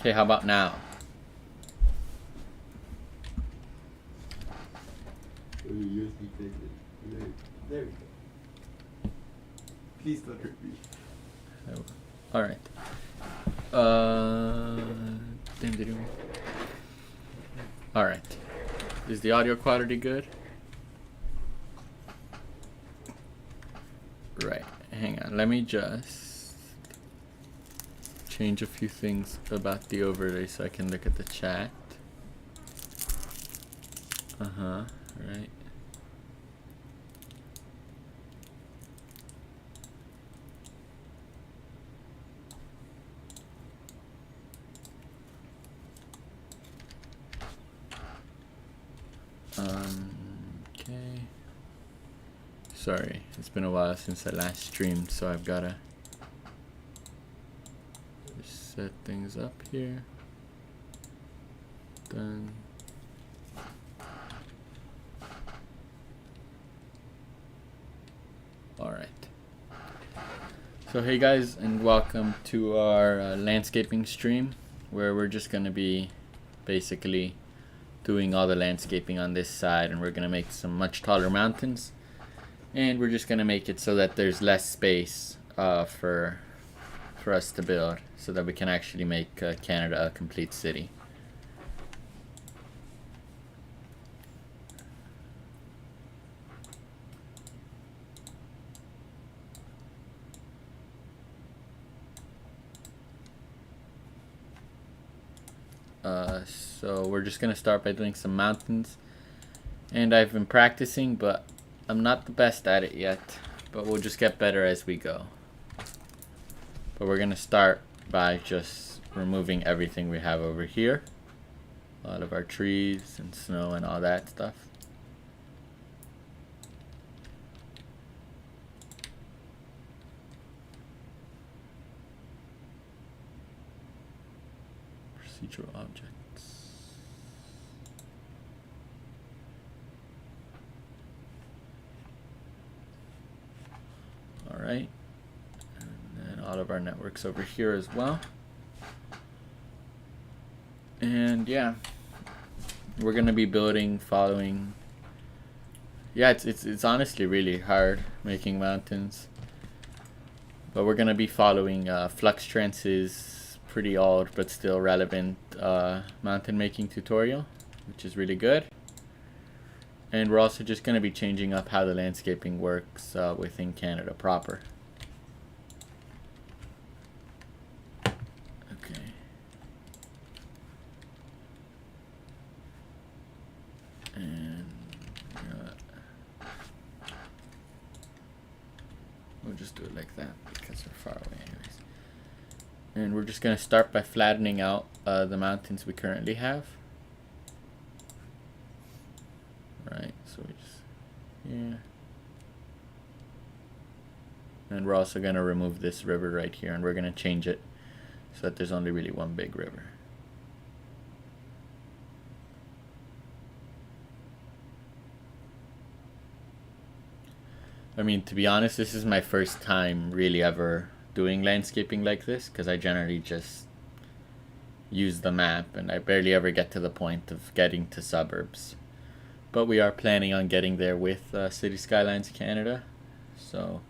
Okay, how about now? USB connected. There we go. Please don't hurt me. All right. All right. Is the audio quality good? Right. Hang on. Let me just change a few things about the overlay so I can look at the chat. Right. Okay. Sorry, it's been a while since I last streamed, so I've gotta just set things up here. Done. Alright. So hey guys, and welcome to our landscaping stream, where we're just gonna be basically doing all the landscaping on this side, and we're gonna make some much taller mountains, and we're just gonna make it so that there's less space for us to build, so that we can actually make Canada a complete city. So we're just gonna start by doing some mountains, and I've been practicing, but I'm not the best at it yet, but we'll just get better as we go. But we're gonna start by just removing everything we have over here, a lot of our trees and snow and all that stuff. Procedural objects. Alright, and then all of our networks over here as well. And yeah, we're gonna be building following. Yeah, it's honestly really hard making mountains, but we're gonna be following Fluxtrance's pretty old but still relevant mountain making tutorial, which is really good. And we're also just going to be changing up how the landscaping works within Canada proper. Okay. And we'll just do it like that because we're far away anyways. And we're just going to start by flattening out the mountains we currently have. Right, so we just, yeah. And we're also going to remove this river right here, and we're going to change it so that there's only really one big river. I mean, to be honest, this is my first time really ever doing landscaping like this, because I generally just use the map, and I barely ever get to the point of getting to suburbs. But we are planning on getting there with City Skylines Canada, so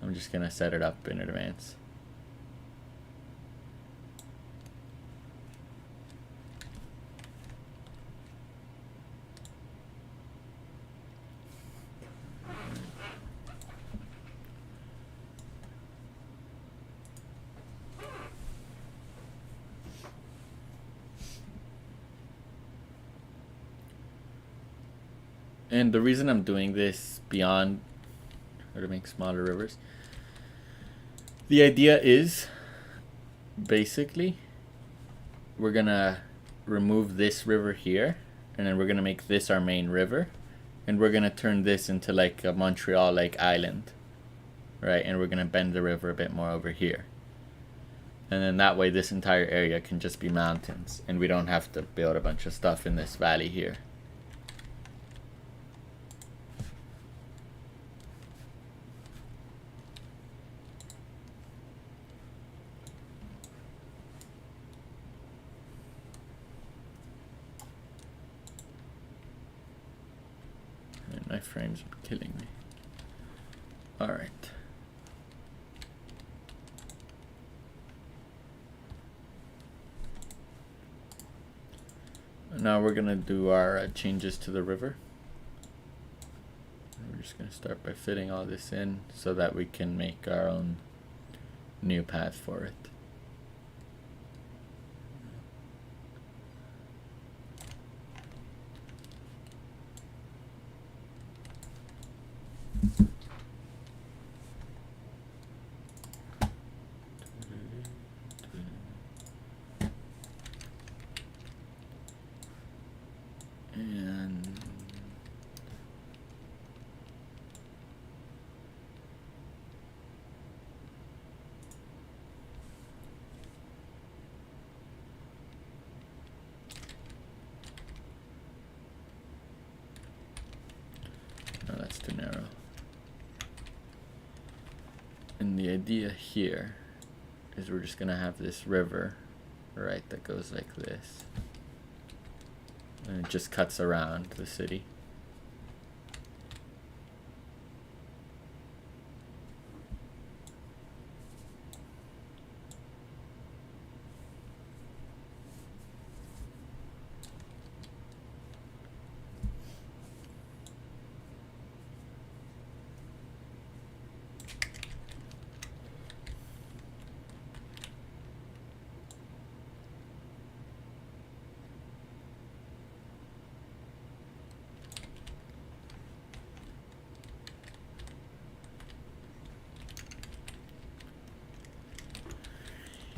I'm just gonna set it up in advance. And the reason I'm doing this beyond or to make smaller rivers, the idea is basically we're gonna remove this river here, and then we're gonna make this our main river, and we're gonna turn this into like a Montreal like island, right? And we're gonna bend the river a bit more over here, and then that way this entire area can just be mountains, and we don't have to build a bunch of stuff in this valley here. iframes are killing me. Alright. Now we're gonna do our changes to the river. We're just gonna start by fitting all this in so that we can make our own new path for it. And no, that's too narrow. And the idea here is we're just gonna have this river, right, that goes like this. And it just cuts around the city.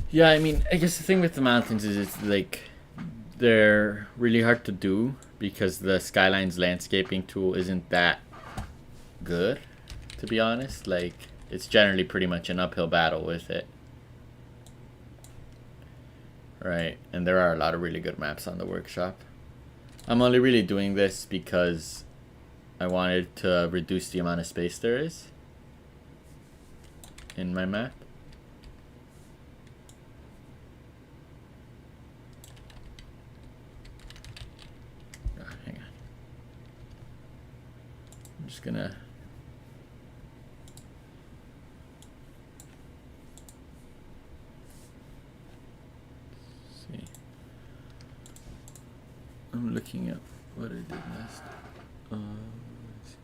Yeah, I mean, I guess the thing with the mountains is it's like they're really hard to do because the Skylines landscaping tool isn't that good, to be honest. Like, it's generally pretty much an uphill battle with it. Right, and there are a lot of really good maps on the workshop. I'm only really doing this because I wanted to reduce the amount of space there is in my map. Just gonna see. I'm looking at what I did last. Let's see.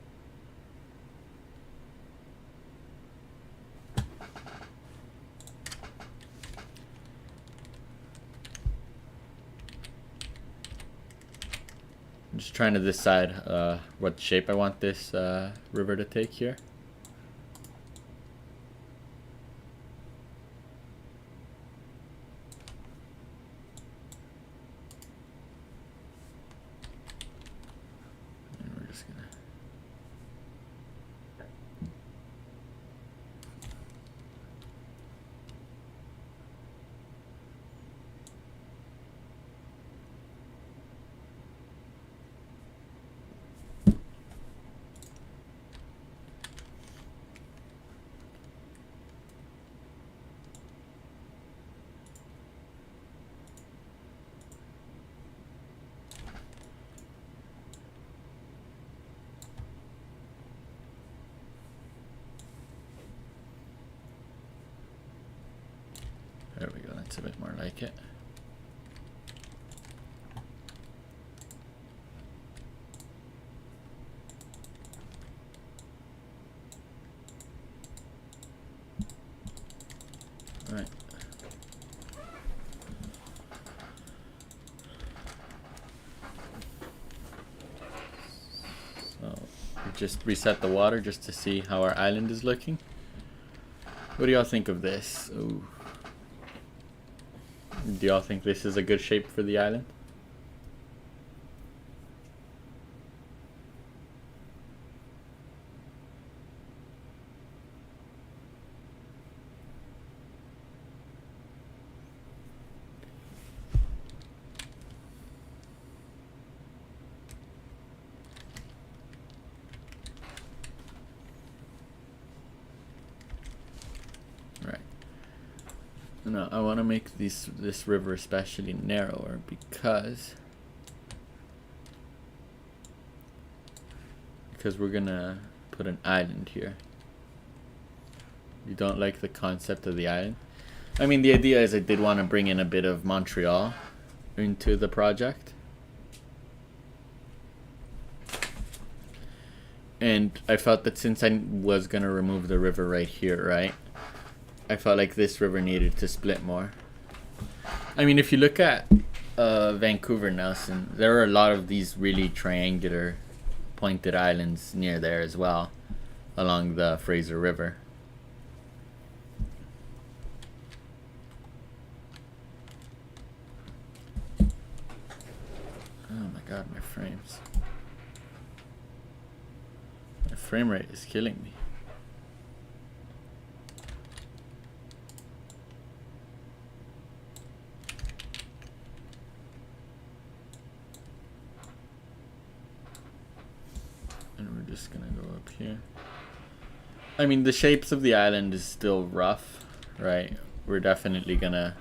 I'm just trying to decide what shape I want this river to take here. And we're just gonna there we go, that's a bit more like it. Alright. So we just reset the water just to see how our island is looking. What do y'all think of this? Ooh. Do y'all think this is a good shape for the island? Right. No, I want to make this river especially narrower because because we're gonna put an island here. You don't like the concept of the island? I mean, the idea is I did want to bring in a bit of Montreal into the project. And I felt that since I was going to remove the river right here, right? I felt like this river needed to split more. I mean, if you look at Vancouver, Nelson, there are a lot of these really triangular pointed islands near there as well, along the Fraser River. Oh my god, my frames. My frame rate is killing me. And we're just gonna go up here. I mean, the shapes of the island is still rough, right? We're definitely gonna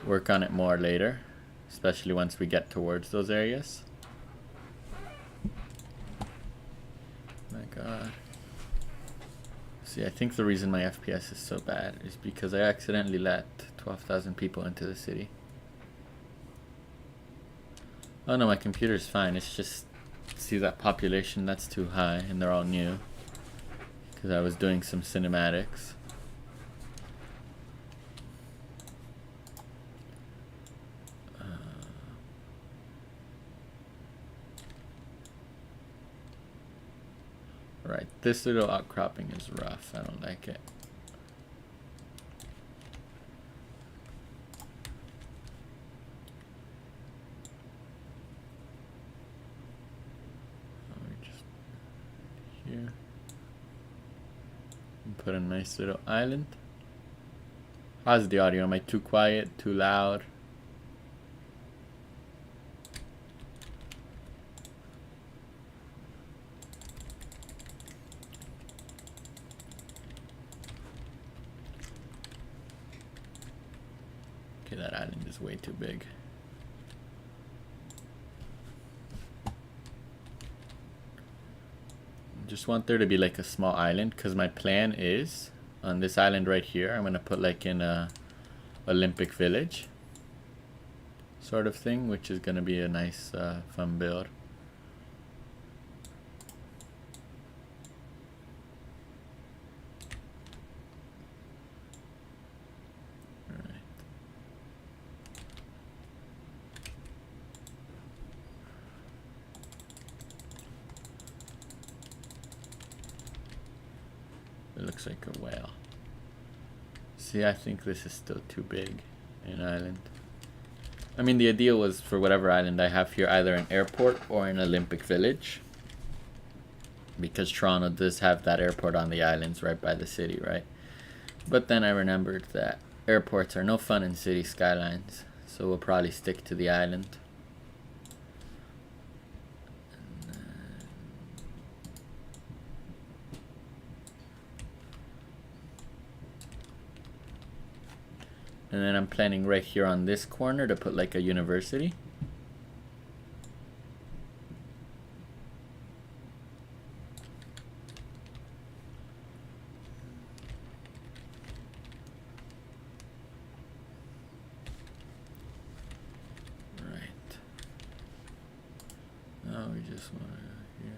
work on it more later, especially once we get towards those areas. My god. See, I think the reason my FPS is so bad is because I accidentally let 12,000 people into the city. Oh no, my computer's fine. It's just, see that population, that's too high, and they're all new. Because I was doing some cinematics. Right, this little outcropping is rough. I don't like it. Just here. And put a nice little island. How's the audio? Am I too quiet? Too loud? Okay, that island is way too big. Just want there to be like a small island, because my plan is on this island right here, I'm gonna put like in a Olympic Village sort of thing, which is gonna be a nice fun build. It looks like a whale. See, I think this is still too big an island. I mean, the idea was for whatever island I have here, either an airport or an Olympic Village. Because Toronto does have that airport on the islands right by the city, right? But then I remembered that airports are no fun in city skylines. So we'll probably stick to the island. And then I'm planning right here on this corner to put like a university. Right. Now we just want to here.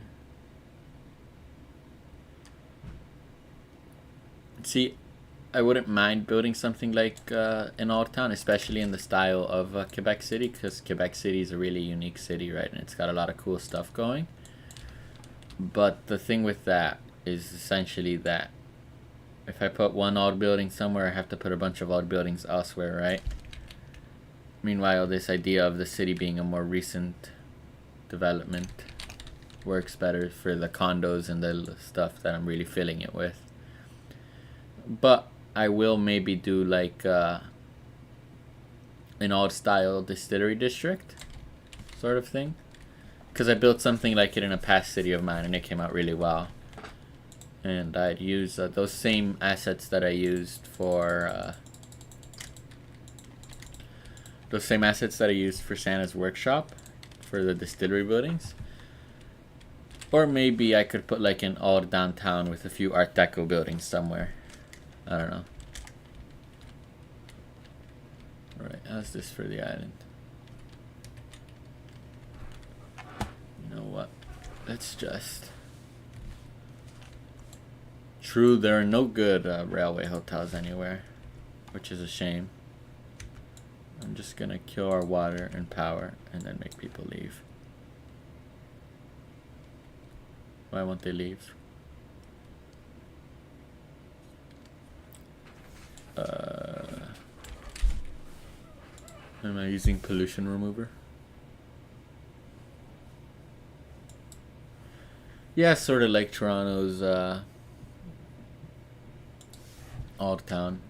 See, I wouldn't mind building something like an old town, especially in the style of Quebec City, because Quebec City is a really unique city, right? And it's got a lot of cool stuff going. But the thing with that is essentially that if I put one old building somewhere, I have to put a bunch of old buildings elsewhere, right? Meanwhile, this idea of the city being a more recent development works better for the condos and the stuff that I'm really filling it with. But I will maybe do like an old style distillery district sort of thing, because I built something like it in a past city of mine and it came out really well. And I'd use those same assets that I used for Santa's workshop for the distillery buildings. Or maybe I could put like an old downtown with a few Art Deco buildings somewhere. I don't know. Alright, how's this for the island? You know what? Let's just... True, there are no good railway hotels anywhere, which is a shame. I'm just gonna kill our water and power and then make people leave. Why won't they leave? Am I using pollution remover? Yeah, sort of like Toronto's old town.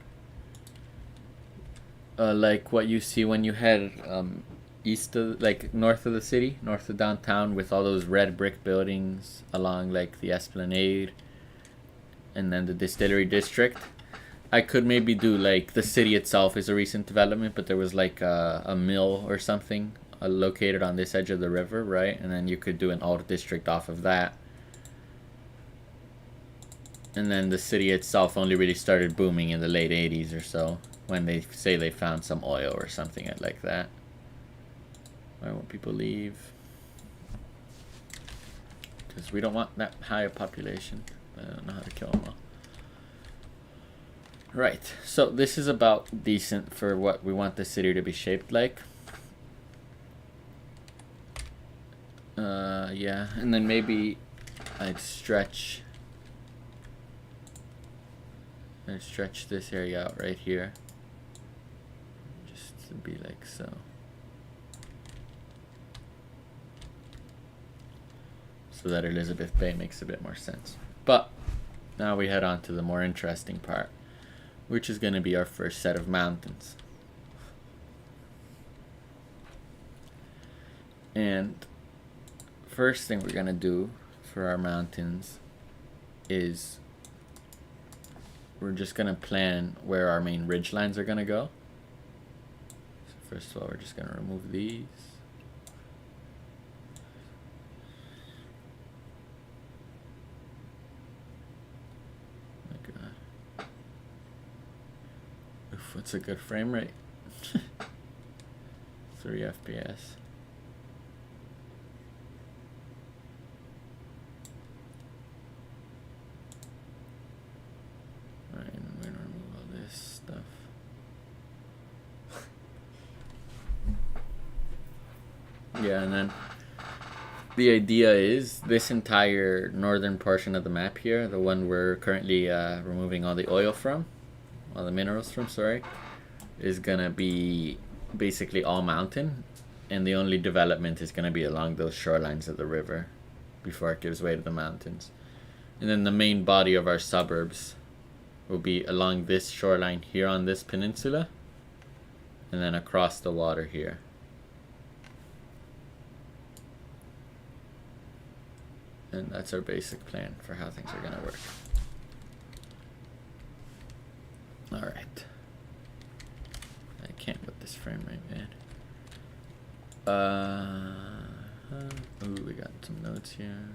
Like what you see when you head east of, like north of the city, north of downtown, with all those red brick buildings along like the Esplanade and then the Distillery District. I could maybe do like the city itself is a recent development, but there was like a mill or something located on this edge of the river, right? And then you could do an old district off of that. And then the city itself only really started booming in the late 80s or so, when they say they found some oil or something like that. Why won't people leave? Because we don't want that high a population. I don't know how to kill them all. Right, so this is about decent for what we want the city to be shaped like. Yeah, and then maybe I'd stretch this area out right here. Just to be like so. So that Elizabeth Bay makes a bit more sense. But now we head on to the more interesting part, which is going to be our first set of mountains. And first thing we're going to do for our mountains is we're just going to plan where our main ridge lines are going to go. So first of all, we're just going to remove these. My God. Oof, what's a good frame rate? 3 FPS. Yeah, and then the idea is this entire northern portion of the map here, the one we're currently removing all the oil from, all the minerals from, sorry, is gonna be basically all mountain, and the only development is gonna be along those shorelines of the river before it gives way to the mountains. And then the main body of our suburbs will be along this shoreline here on this peninsula, and then across the water here. And that's our basic plan for how things are going to work. Alright. I can't put this frame rate bad. Ooh, we got some notes here.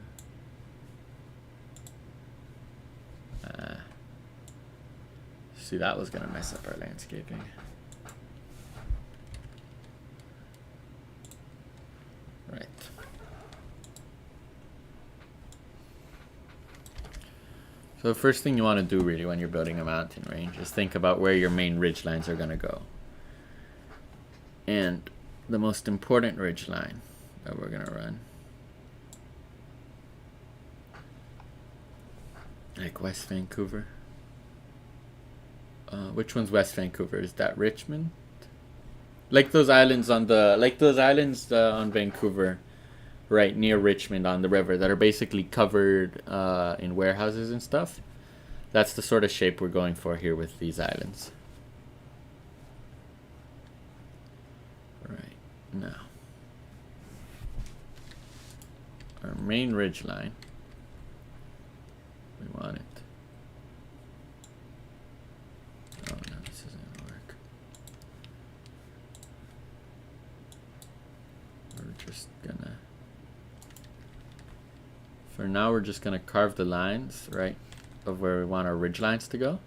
See, that was going to mess up our landscaping. Right. So the first thing you want to do really when you're building a mountain range is think about where your main ridge lines are going to go. And the most important ridge line that we're going to run, like West Vancouver. Which one's West Vancouver? Is that Richmond? Like those islands on on Vancouver, right near Richmond on the river, that are basically covered in warehouses and stuff. That's the sort of shape we're going for here with these islands. Right, now our main ridge line, we want it. Oh no, this isn't gonna work. We're just gonna For now, we're just gonna carve the lines, right, of where we want our ridge lines to go.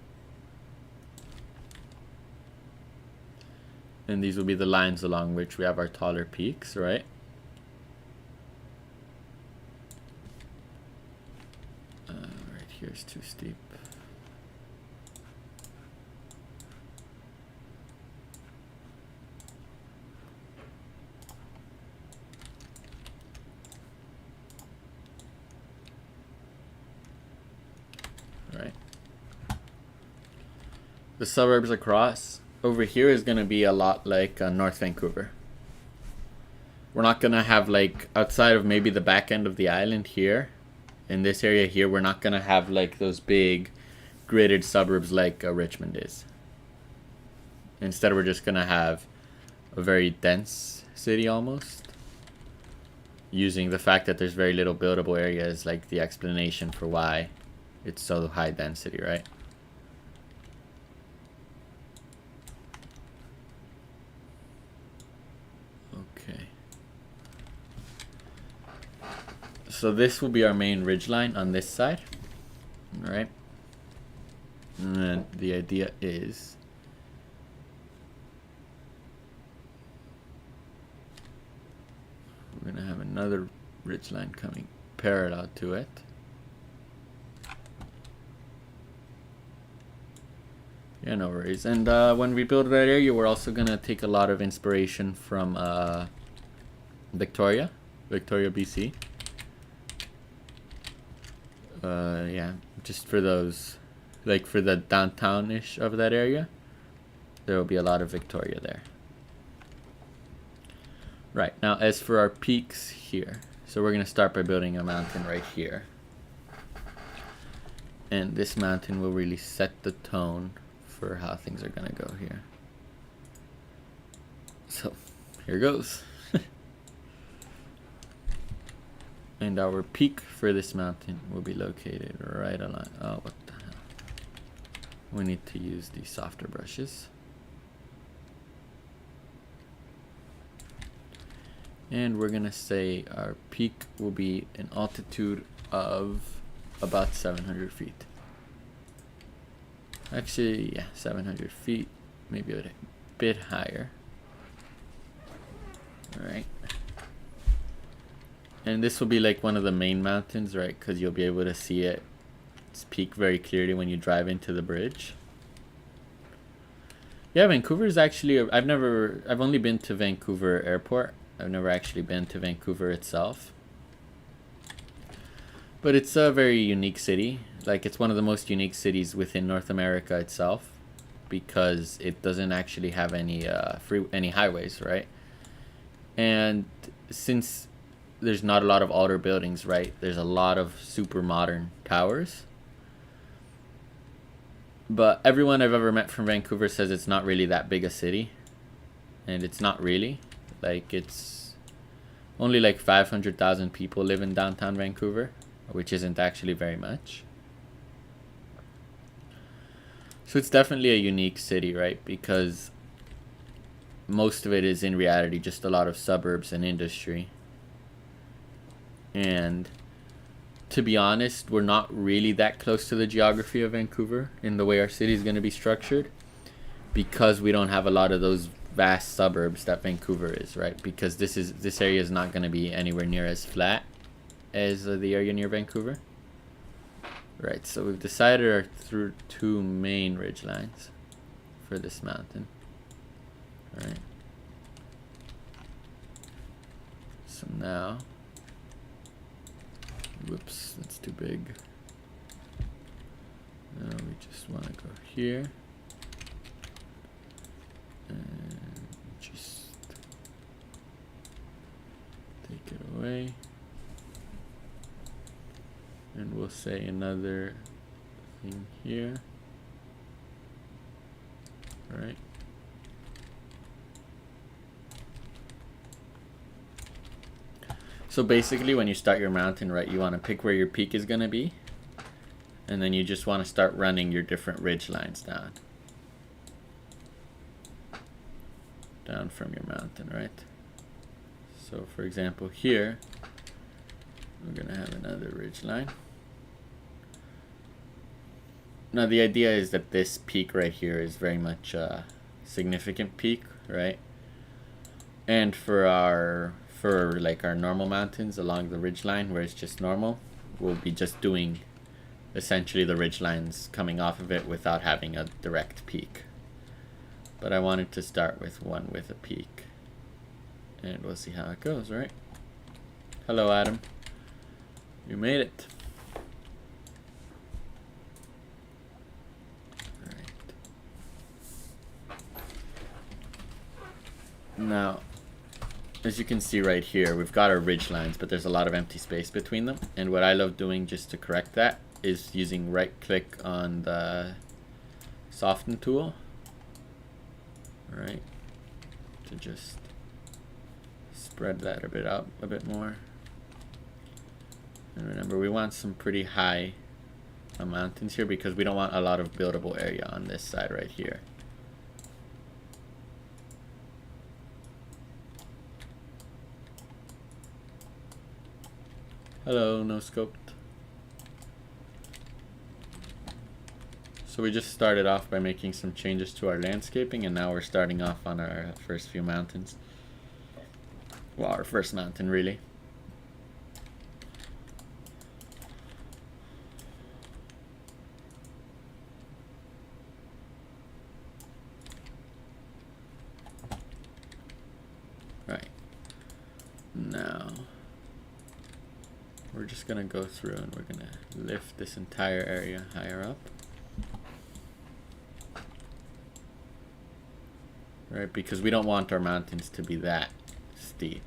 And these will be the lines along which we have our taller peaks, right? Right here is too steep. Right. The suburbs across over here is going to be a lot like North Vancouver. We're not going to have, like, outside of maybe the back end of the island here, in this area here, we're not going to have like those big gridded suburbs like Richmond is. Instead, we're just going to have a very dense city almost, using the fact that there's very little buildable area as like the explanation for why it's so high density, right? Okay. So this will be our main ridgeline on this side, all right? And then the idea is we're gonna have another ridgeline coming parallel to it. Yeah, no worries. And when we build that area, we're also gonna take a lot of inspiration from Victoria, BC. Yeah, just for those, like for the downtown-ish of that area, there will be a lot of Victoria there. Right, now as for our peaks here, so we're gonna start by building a mountain right here. And this mountain will really set the tone for how things are gonna go here. So here goes. And our peak for this mountain will be located right along. Oh, what the hell? We need to use these softer brushes. And we're gonna say our peak will be an altitude of about 700 feet. Actually, yeah, 700 feet, maybe a bit higher. All right. And this will be like one of the main mountains, right? Because you'll be able to see its peak very clearly when you drive into the bridge. Yeah, Vancouver is actually, I've only been to Vancouver Airport. I've never actually been to Vancouver itself. But it's a very unique city. Like, it's one of the most unique cities within North America itself, because it doesn't actually have any any highways, right? And since there's not a lot of older buildings, right, there's a lot of super modern towers. But everyone I've ever met from Vancouver says it's not really that big a city. And it's not really. Like, it's only like 500,000 people live in downtown Vancouver, which isn't actually very much. So it's definitely a unique city, right? Because most of it is in reality just a lot of suburbs and industry. And to be honest, we're not really that close to the geography of Vancouver in the way our city is going to be structured, because we don't have a lot of those vast suburbs that Vancouver is, right? Because this area is not going to be anywhere near as flat as the area near Vancouver. Right, so we've decided our two main ridge lines for this mountain. All right. So now, whoops, that's too big. Now we just want to go here and just take it away. And we'll say another thing here. All right. So basically, when you start your mountain, right, you want to pick where your peak is going to be. And then you just want to start running your different ridge lines down. Down from your mountain, right? So for example, here, We're gonna have another ridge line. Now the idea is that this peak right here is very much a significant peak, right? And for our normal mountains along the ridge line where it's just normal, we'll be just doing essentially the ridge lines coming off of it without having a direct peak. But I wanted to start with one with a peak. And we'll see how it goes, right? Hello, Adam. You made it. Now, as you can see right here, we've got our ridge lines, but there's a lot of empty space between them. And what I love doing just to correct that is using right click on the soften tool, right, to just spread that a bit up a bit more. And remember, we want some pretty high mountains here because we don't want a lot of buildable area on this side right here. Hello, no scoped. So we just started off by making some changes to our landscaping, and now we're starting off on our first few mountains. Well, our first mountain, really. Right. Now, we're just gonna go through and we're gonna lift this entire area higher up. Right, because we don't want our mountains to be that steep.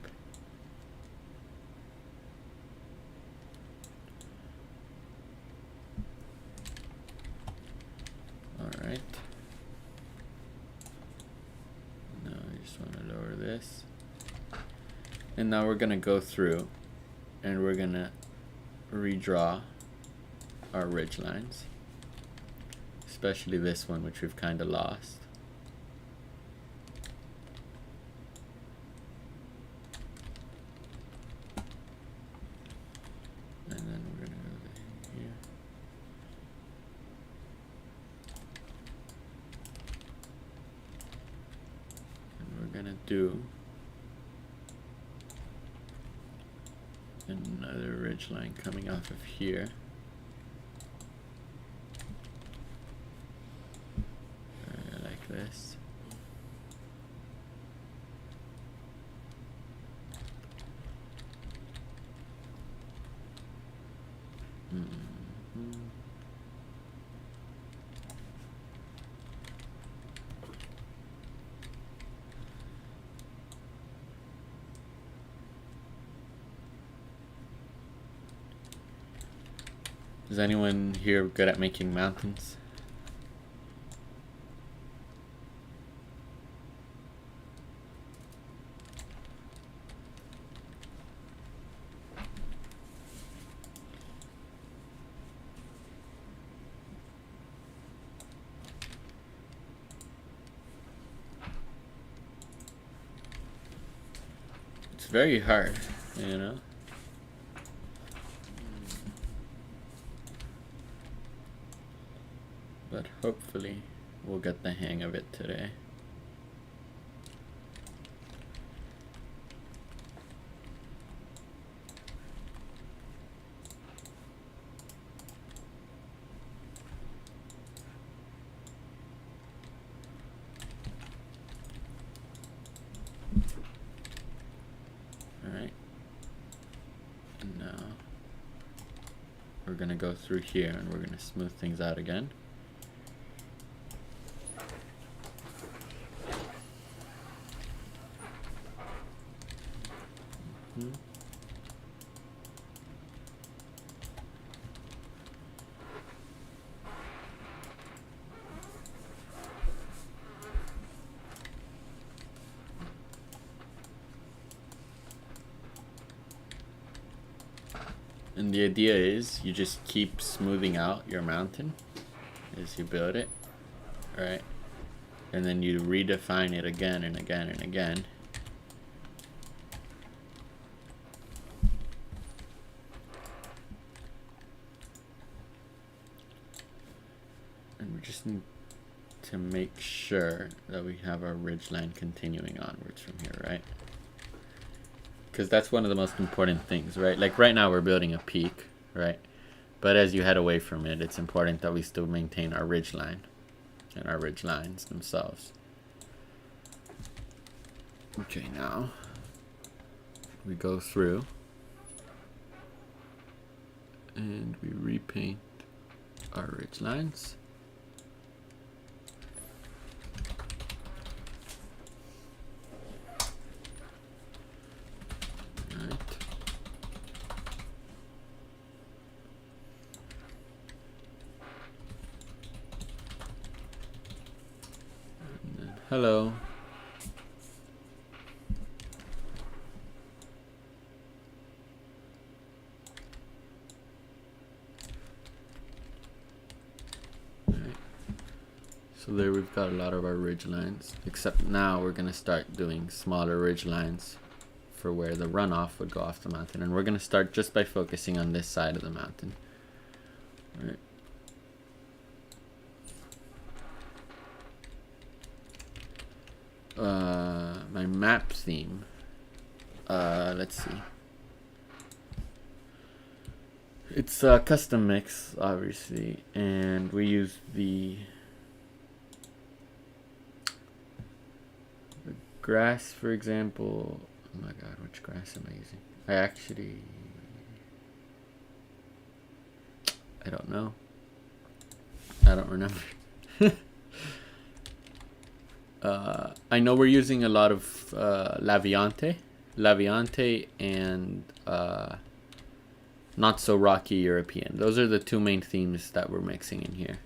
Alright. Now I just want to lower this. And now we're gonna go through and we're gonna redraw our ridge lines, especially this one, which we've kind of lost. And then we're gonna go here. And we're gonna do another ridge line coming off of here. Like this. Is anyone here good at making mountains? It's very hard, you know? But hopefully we'll get the hang of it today. Alright. And now we're gonna go through here and we're gonna smooth things out again. And the idea is you just keep smoothing out your mountain as you build it, right? And then you redefine it again and again and again. just need to make sure that we have our ridge line continuing onwards from here, right? Because that's one of the most important things, right? Like right now we're building a peak, right? But as you head away from it, it's important that we still maintain our ridge line and our ridge lines themselves. Okay, now we go through and we repaint our ridge lines. Right. And then, hello. So there we've got a lot of our ridge lines, except now we're going to start doing smaller ridge lines for where the runoff would go off the mountain. And we're going to start just by focusing on this side of the mountain. All right. My map theme, let's see. It's a custom mix, obviously, and we use the grass, for example. Oh my god, which grass am I using? I don't know. I don't remember. I know we're using a lot of Laviante and Not So Rocky European. Those are the two main themes that we're mixing in here.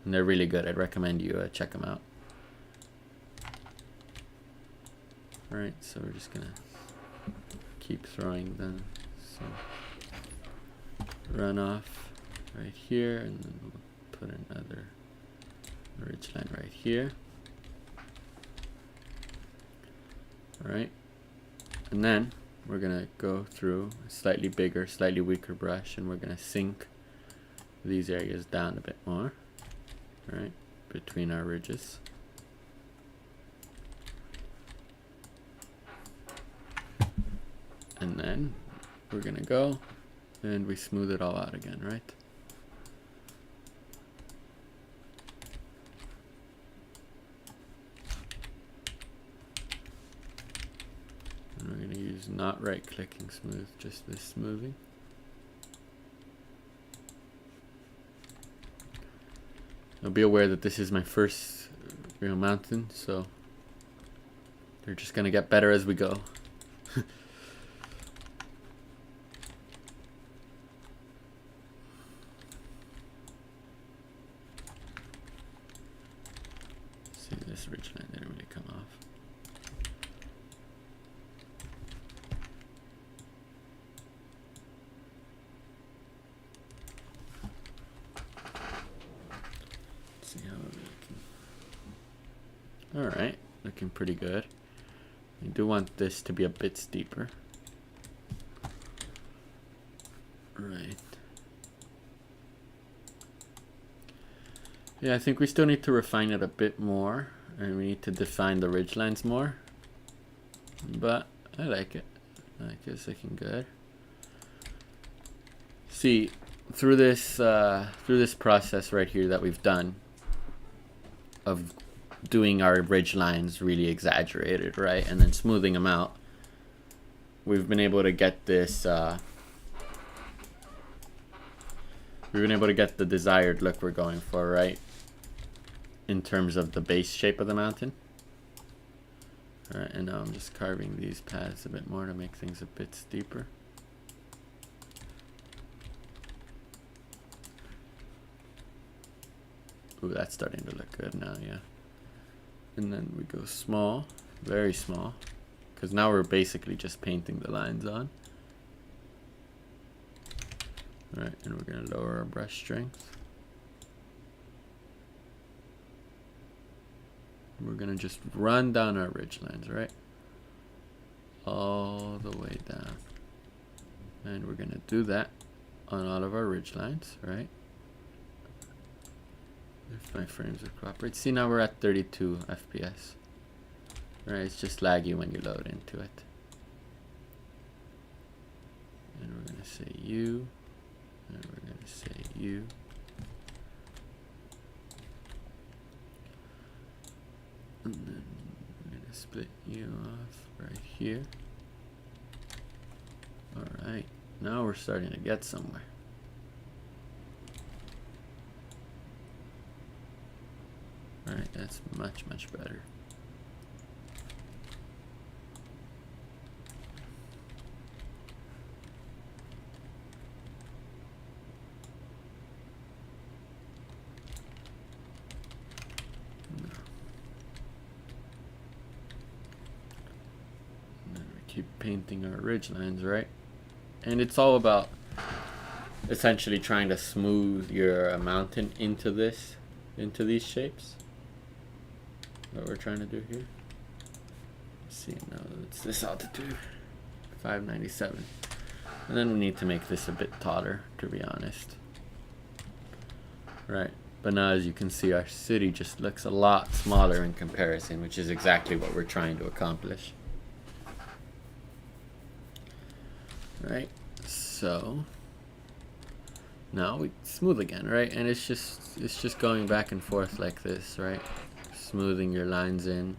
And they're really good. I'd recommend you check them out. Alright, so we're just gonna keep throwing them. So runoff right here, and then we'll put another ridge line right here. Alright, and then we're gonna go through a slightly bigger, slightly weaker brush, and we're gonna sink these areas down a bit more, right, between our ridges. And then we're gonna go and we smooth it all out again, right? And we're gonna use not right clicking smooth, just this smoothing. Now be aware that this is my first real mountain, so they're just gonna get better as we go. See, this ridge line didn't really come off. Let's see how we're looking. Alright, looking pretty good. I do want this to be a bit steeper. Right. Yeah, I think we still need to refine it a bit more, and we need to define the ridge lines more. But I like it. I like it's looking good. See, through this process right here that we've done of doing our ridge lines really exaggerated, right, and then smoothing them out, we've been able to get this. We've been able to get the desired look we're going for, right? In terms of the base shape of the mountain. Alright, and now I'm just carving these paths a bit more to make things a bit steeper. Ooh, that's starting to look good now, yeah. And then we go small, very small, because now we're basically just painting the lines on. Alright, and we're going to lower our brush strength. We're going to just run down our ridge lines, right? All the way down. And we're going to do that on all of our ridge lines, right? if my frames would cooperate. See, now we're at 32 FPS. Right, it's just laggy when you load into it. And we're gonna say U, and we're gonna say U. And then we're gonna split U off right here. Alright, now we're starting to get somewhere. Alright, that's much, much better. Keep painting our ridge lines, right? And it's all about essentially trying to smooth your mountain into these shapes. What we're trying to do here. Let's see, now it's this altitude, 597, and then we need to make this a bit taller, to be honest. Right, but now as you can see, our city just looks a lot smaller in comparison, which is exactly what we're trying to accomplish. Right, so now we smooth again, right? And it's just going back and forth like this, right? Smoothing your lines in,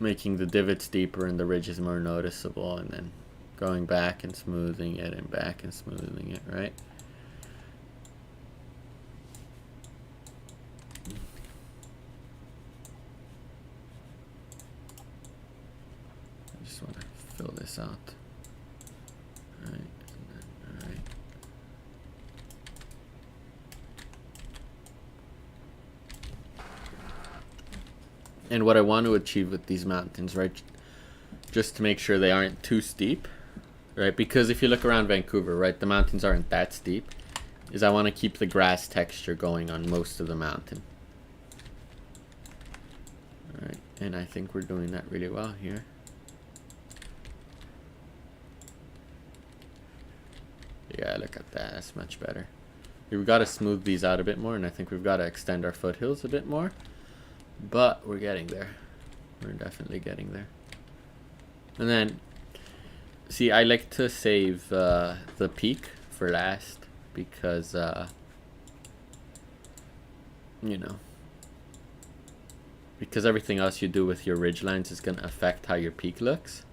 making the divots deeper and the ridges more noticeable, and then going back and smoothing it and back and smoothing it, right? I just want to fill this out. Right, alright. And what I want to achieve with these mountains, right, just to make sure they aren't too steep, right, because if you look around Vancouver, right, the mountains aren't that steep, is I want to keep the grass texture going on most of the mountain. Alright, and I think we're doing that really well here. Yeah, look at that. That's much better. We've got to smooth these out a bit more, and I think we've got to extend our foothills a bit more. But we're getting there. We're definitely getting there. And then, see, I like to save the peak for last because, you know, because everything else you do with your ridge lines is going to affect how your peak looks.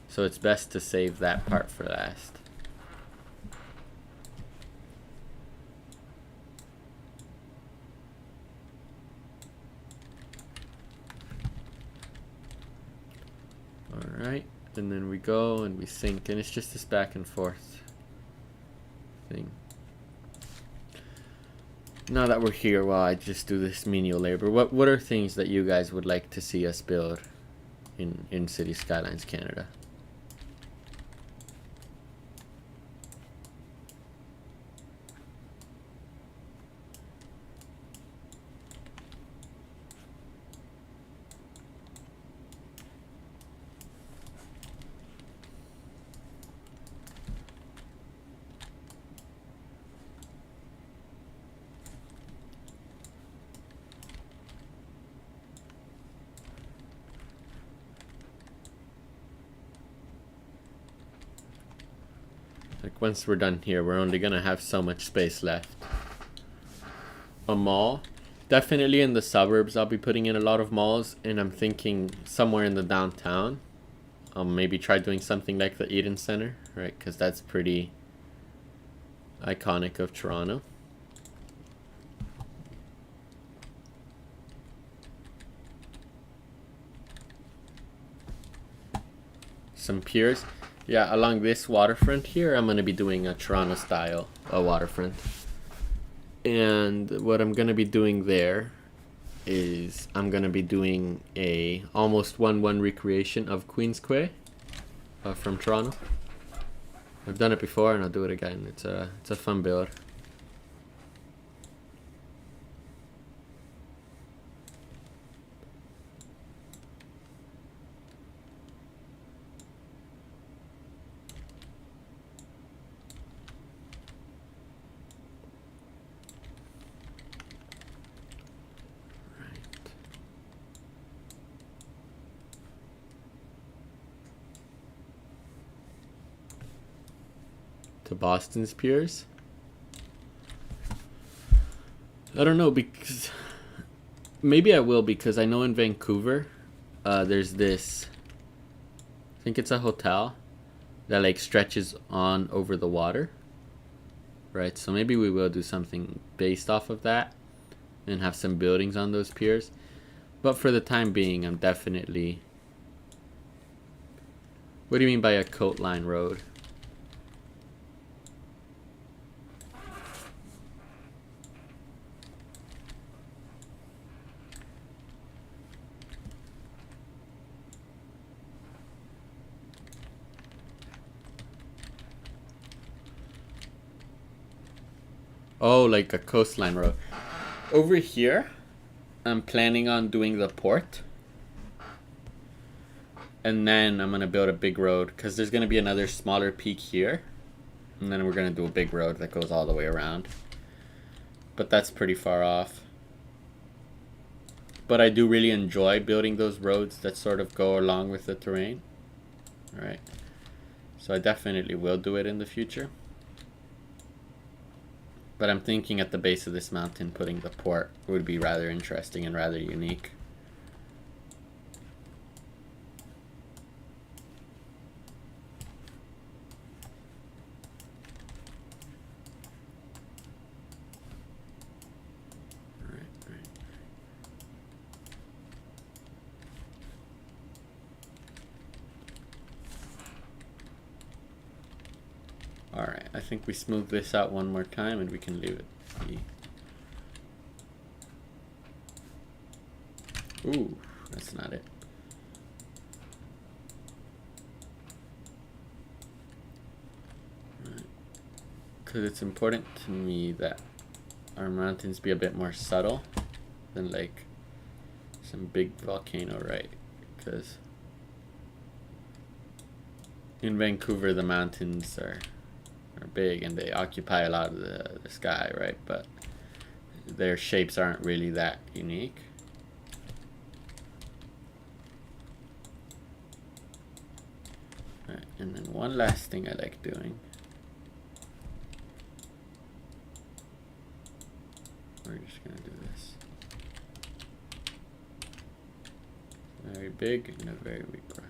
So it's best to save that part for last. Alright, and then we go and we sink, and it's just this back and forth thing. Now that we're here, well, I just do this menial labor. What are things that you guys would like to see us build in City Skylines Canada? Like, once we're done here, we're only gonna have so much space left. A mall. Definitely in the suburbs, I'll be putting in a lot of malls, and I'm thinking somewhere in the downtown. I'll maybe try doing something like the Eden Center, right? Because that's pretty iconic of Toronto. Some piers. Yeah, along this waterfront here, I'm going to be doing a Toronto style waterfront. And what I'm going to be doing there is I'm going to be doing a almost 1-1 recreation of Queen's Quay from Toronto. I've done it before and I'll do it again. It's a fun build. to Boston's piers. I don't know, because maybe I will, because I know in Vancouver there's this, I think it's a hotel that like stretches on over the water, right? So maybe we will do something based off of that and have some buildings on those piers. But for the time being, I'm definitely... What do you mean by a coat line road? Oh, like a coastline road. Over here, I'm planning on doing the port. And then I'm going to build a big road, because there's going to be another smaller peak here. And then we're going to do a big road that goes all the way around. But that's pretty far off. But I do really enjoy building those roads that sort of go along with the terrain. Alright. So I definitely will do it in the future. But I'm thinking at the base of this mountain putting the port would be rather interesting and rather unique. Alright, I think we smooth this out one more time and we can leave it be. Ooh, that's not it. Right. Because it's important to me that our mountains be a bit more subtle than like some big volcano, right? Because in Vancouver the mountains are big and they occupy a lot of the sky, right? But their shapes aren't really that unique. Right, and then one last thing I like doing. We're just gonna do this. Very big and a very weak brush.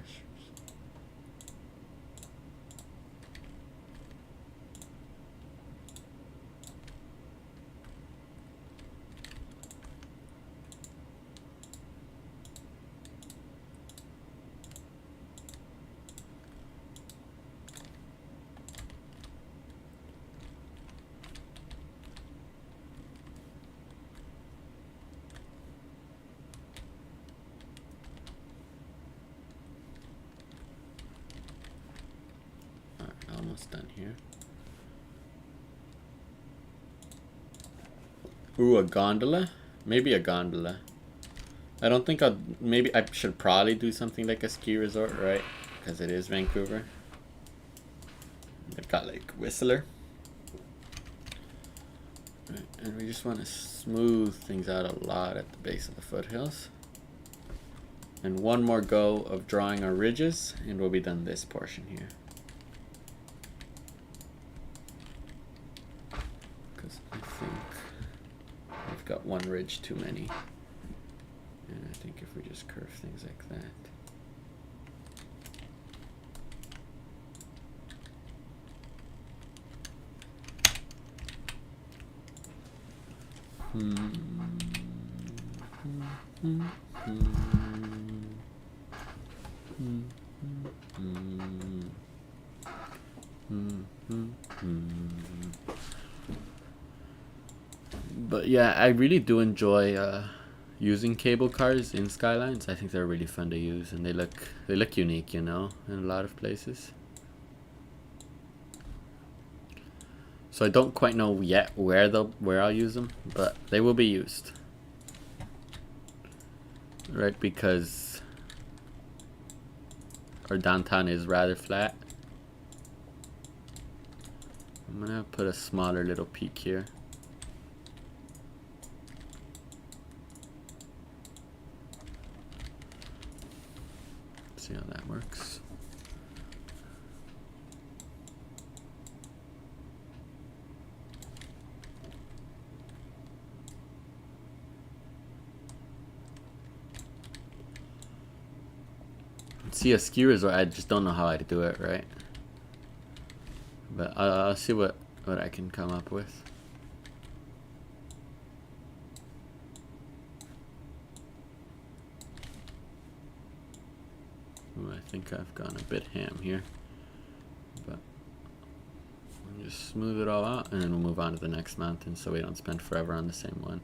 Almost done here. Ooh, a gondola? Maybe a gondola. I don't think I'll... Maybe I should probably do something like a ski resort, right? Because it is Vancouver. They've got like Whistler. Right, and we just want to smooth things out a lot at the base of the foothills. And one more go of drawing our ridges and we'll be done this portion here. I think we've got one ridge too many, and I think if we just curve things like that. But yeah, I really do enjoy using cable cars in Skylines. I think they're really fun to use, and they look unique, you know, in a lot of places. So I don't quite know yet where I'll use them, but they will be used, right? Because our downtown is rather flat. I'm gonna put a smaller little peak here. See how that works. see a ski resort. I just don't know how I'd do it, right? But I'll see what I can come up with. Ooh, I think I've gone a bit ham here, but we'll just smooth it all out and then we'll move on to the next mountain so we don't spend forever on the same one.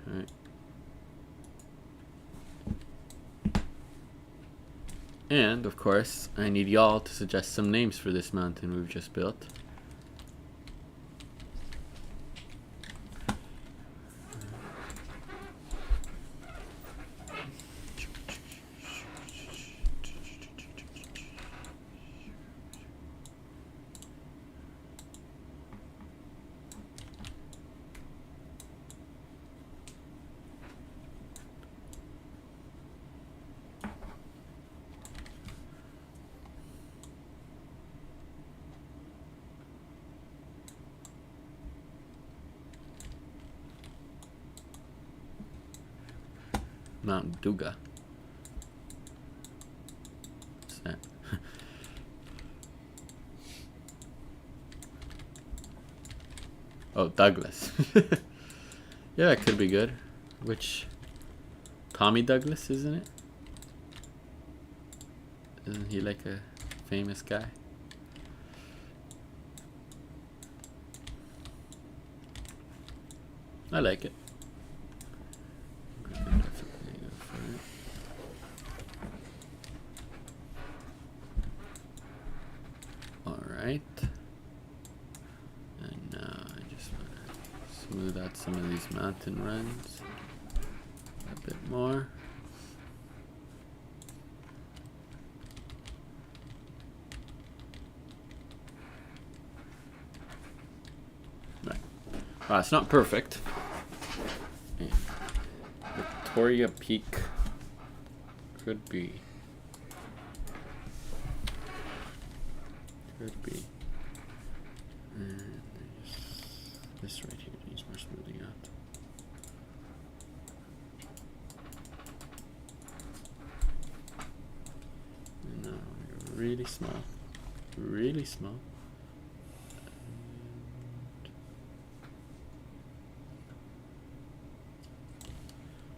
All right. And of course, I need y'all to suggest some names for this mountain we've just built. Mount Duga. What's that? Oh, Douglas. Yeah, it could be good. Which Tommy Douglas, isn't it? Isn't he like a famous guy? I like it. Alright. And now I just want to smooth out some of these mountain runs a bit more. Right. Well, it's not perfect. Victoria Peak could be. Could be. And this right here needs more smoothing out. And now we're really small. Really small.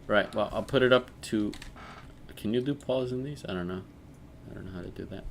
Right, well, I'll put it up to... Can you do pause in these? I don't know. I don't know how to do that.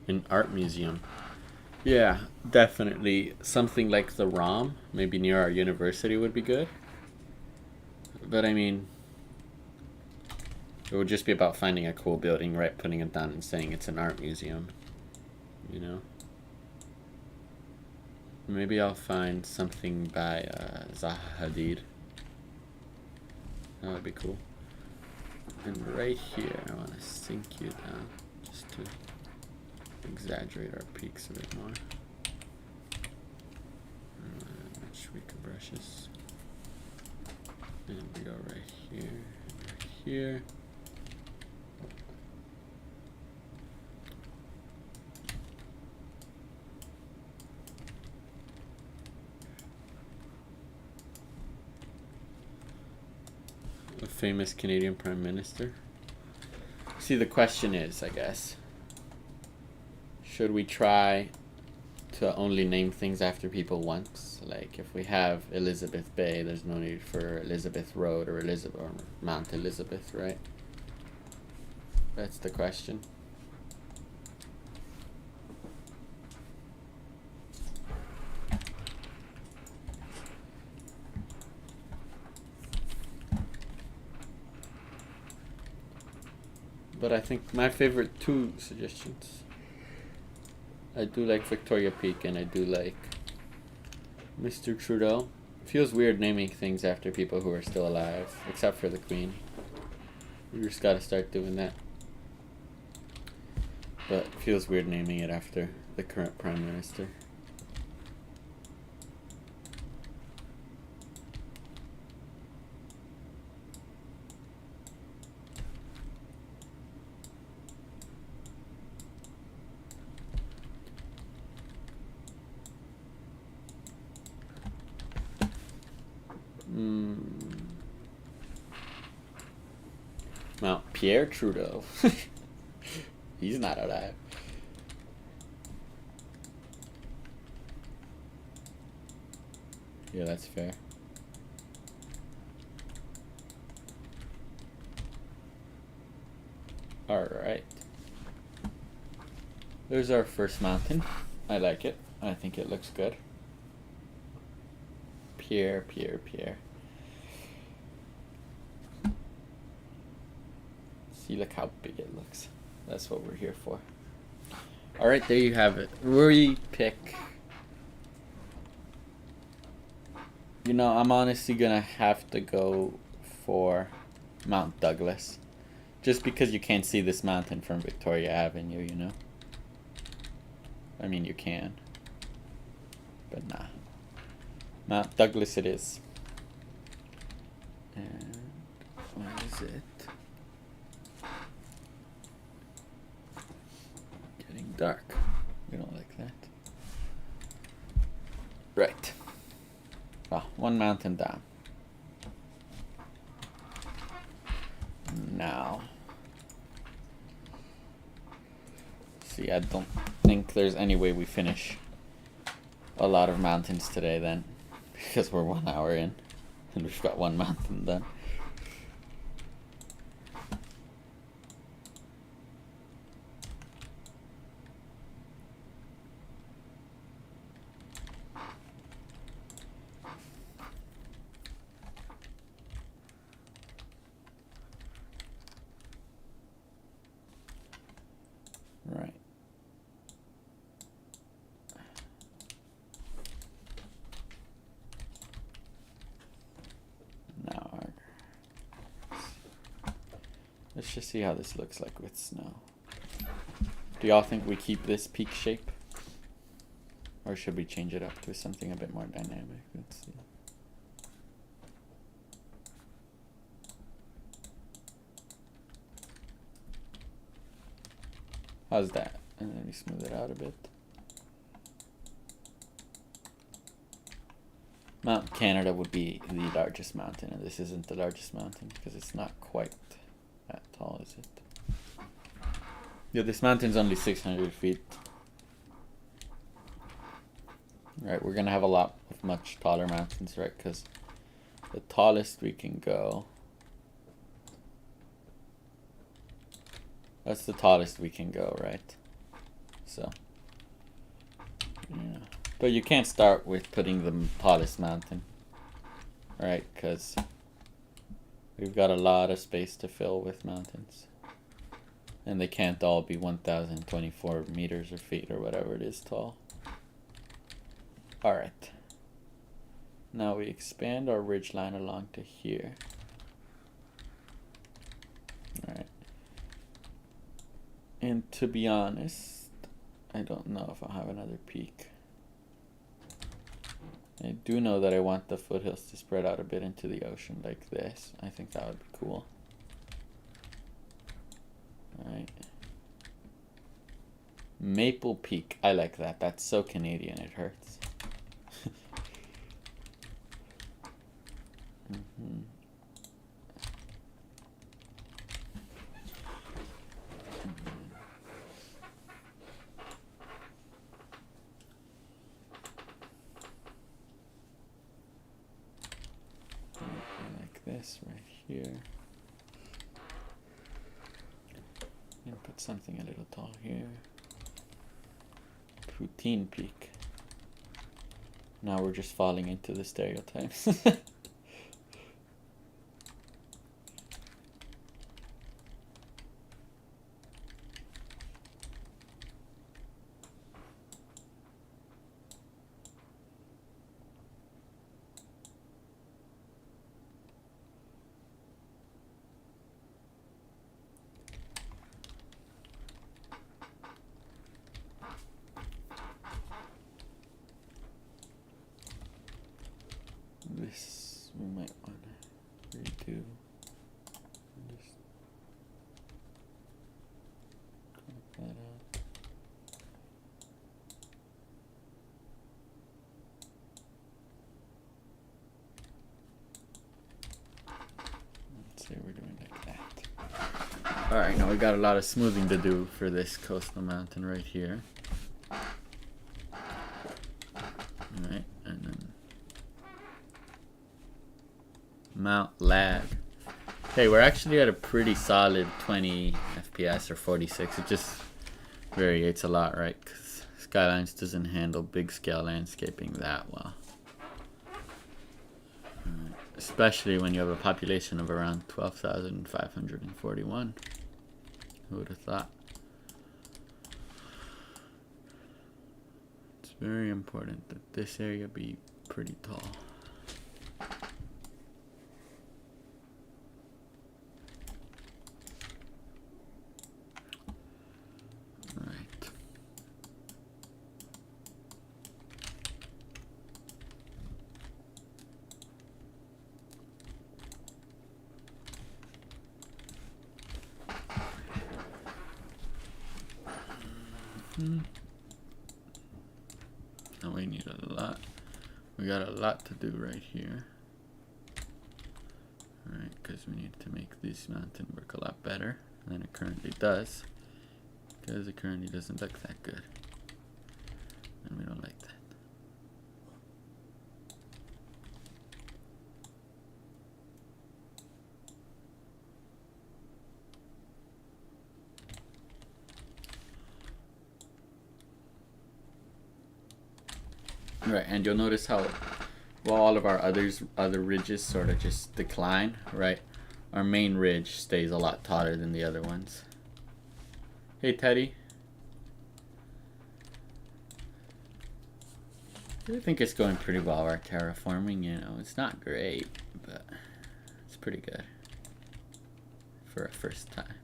An art museum. Yeah, definitely something like the ROM, maybe near our university would be good. But I mean, it would just be about finding a cool building, right? Putting it down and saying it's an art museum, you know? Maybe I'll find something by Zaha Hadid. That would be cool. And right here, I want to sink you down just to exaggerate our peaks a bit more. Much weaker brushes. And we go right here, and right here. A famous Canadian Prime Minister. See, the question is, I guess, should we try to only name things after people once? Like, if we have Elizabeth Bay, there's no need for Elizabeth Road or Mount Elizabeth, right? That's the question. But I think my favorite two suggestions, I do like Victoria Peak and I do like Mr. Trudeau. Feels weird naming things after people who are still alive, except for the Queen. We just gotta start doing that. But it feels weird naming it after the current Prime Minister. Mount Pierre Trudeau. He's not alive. Yeah, that's fair. Alright. There's our first mountain. I like it. I think it looks good. Pierre. See, look how big it looks. That's what we're here for. Alright, there you have it. We pick. You know, I'm honestly gonna have to go for Mount Douglas. Just because you can't see this mountain from Victoria Avenue, you know? I mean, you can. But nah. Mount Douglas it is. And where is it? Getting dark. We don't like that. Right. Well, one mountain down. Now. See, I don't think there's any way we finish a lot of mountains today then. Because we're 1 hour in. And we've got one mountain done. Right. Now, let's just see how this looks like with snow. Do y'all think we keep this peak shape? Or should we change it up to something a bit more dynamic? Let's see. How's that? And then we smooth it out a bit. Mount Canada would be the largest mountain, and this isn't the largest mountain because it's not quite that tall, is it? Yeah, this mountain's only 600 feet. Right, we're gonna have a lot of much taller mountains, right? Because the tallest we can go. That's the tallest we can go, right? So, yeah. But you can't start with putting the tallest mountain, right? Because we've got a lot of space to fill with mountains. And they can't all be 1,024 meters or feet or whatever it is tall. Alright. Now we expand our ridge line along to here. Alright. And to be honest, I don't know if I'll have another peak. I do know that I want the foothills to spread out a bit into the ocean like this. I think that would be cool. Alright. Maple Peak. I like that. That's so Canadian it hurts. Mm-hmm. Like this right here. And put something a little tall here. Poutine Peak. Now we're just falling into the stereotypes. Alright, now we got a lot of smoothing to do for this coastal mountain right here. Alright, and then Mount Lag. Okay, we're actually at a pretty solid 20 FPS or 46. It just variates a lot, right? Because Skylines doesn't handle big scale landscaping that well. Especially when you have a population of around 12,541. Who would have thought? It's very important that this area be pretty tall. Right. Now we need a lot. We got a lot to do right here. Alright, because we need to make this mountain work a lot better than it currently does. Because it currently doesn't look that good. And we don't like that. Right, and you'll notice how while all of our other ridges sort of just decline, right? Our main ridge stays a lot taller than the other ones. Hey Teddy. I think it's going pretty well, our terraforming, you know. It's not great, but it's pretty good for a first time.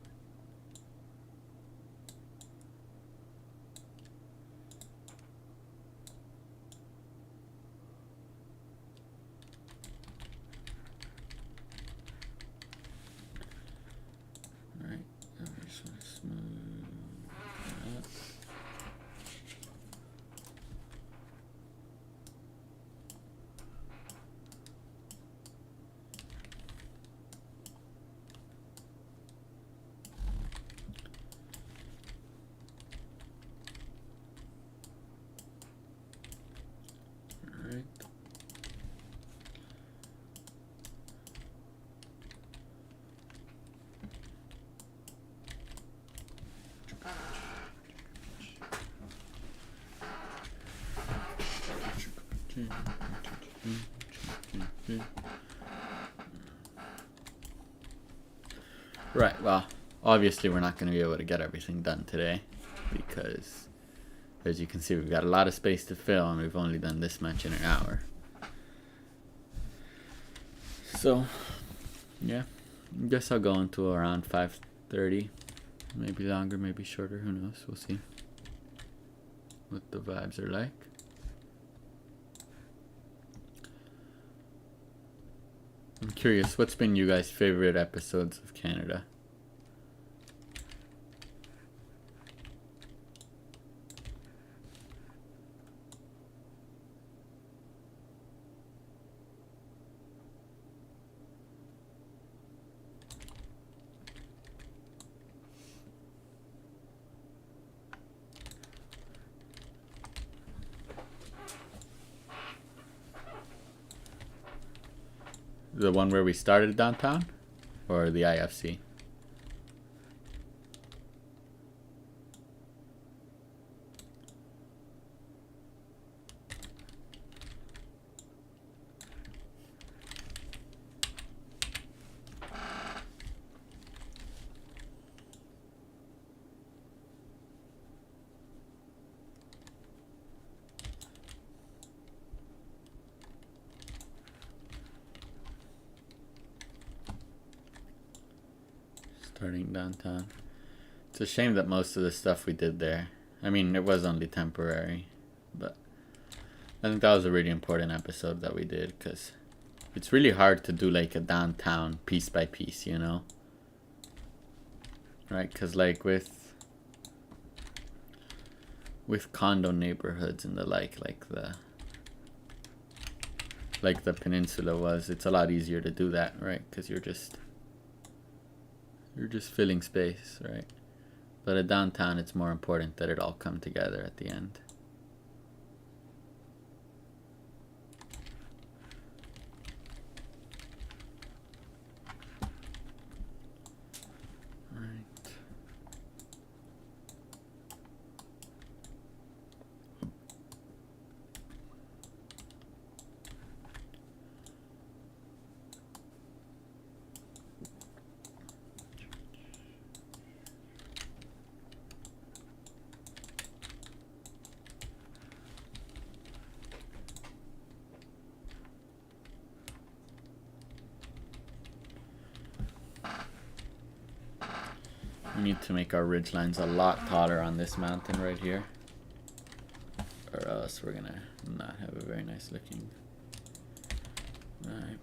Right, well, obviously we're not going to be able to get everything done today because, as you can see, we've got a lot of space to fill and we've only done this much in an hour. So, yeah, I guess I'll go into around 5:30, maybe longer, maybe shorter, who knows, we'll see what the vibes are like. I'm curious, what's been you guys' favorite episodes of Canada? The one where we started downtown? Or the IFC? Starting downtown. It's a shame that most of the stuff we did there, I mean, it was only temporary, but I think that was a really important episode that we did because it's really hard to do like a downtown piece by piece, you know? Right? Because like with condo neighborhoods and the like the peninsula was, it's a lot easier to do that, right? Because you're You're just filling space, right? But at downtown, it's more important that it all come together at the end. We need to make our ridge lines a lot taller on this mountain right here, or else we're gonna not have a very nice looking vibe.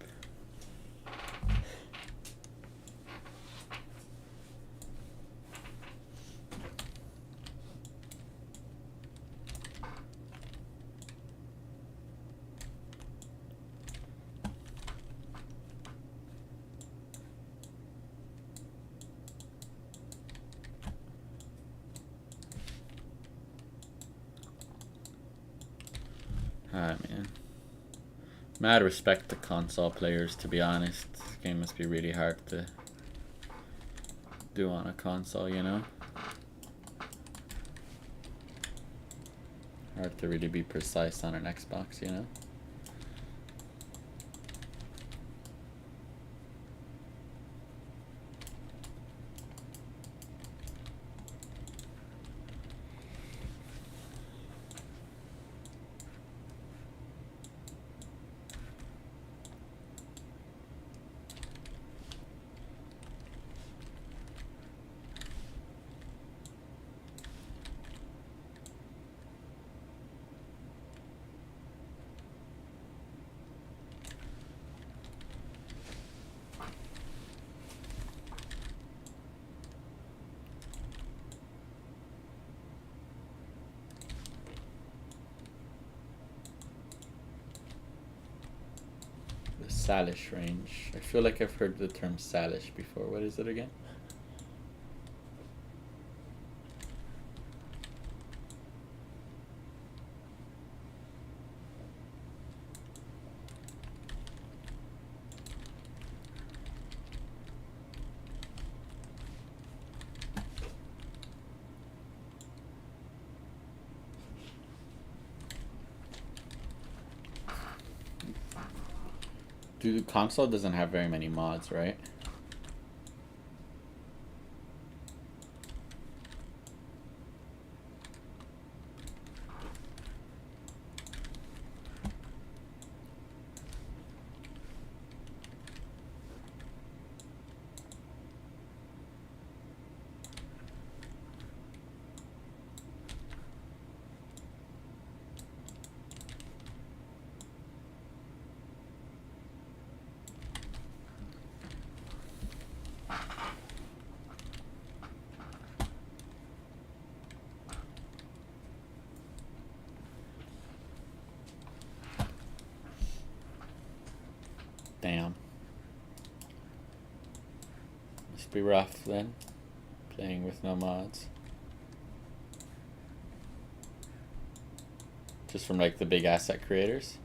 Alright, man. Mad respect to console players, to be honest. This game must be really hard to do on a console, you know? Hard to really be precise on an Xbox, you know? Salish range. I feel like I've heard the term Salish before. What is it again? Dude, console doesn't have very many mods, right? Damn. Must be rough then, playing with no mods. Just from like the big asset creators.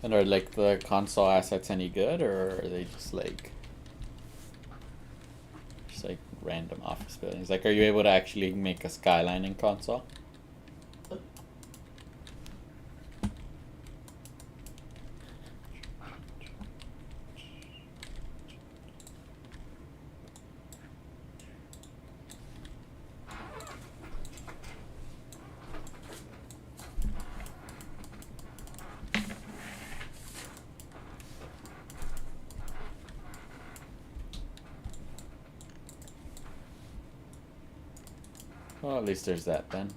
And are like the console assets any good, or are they just like random office buildings? Like, are you able to actually make a skyline in console? Well, at least there's that then.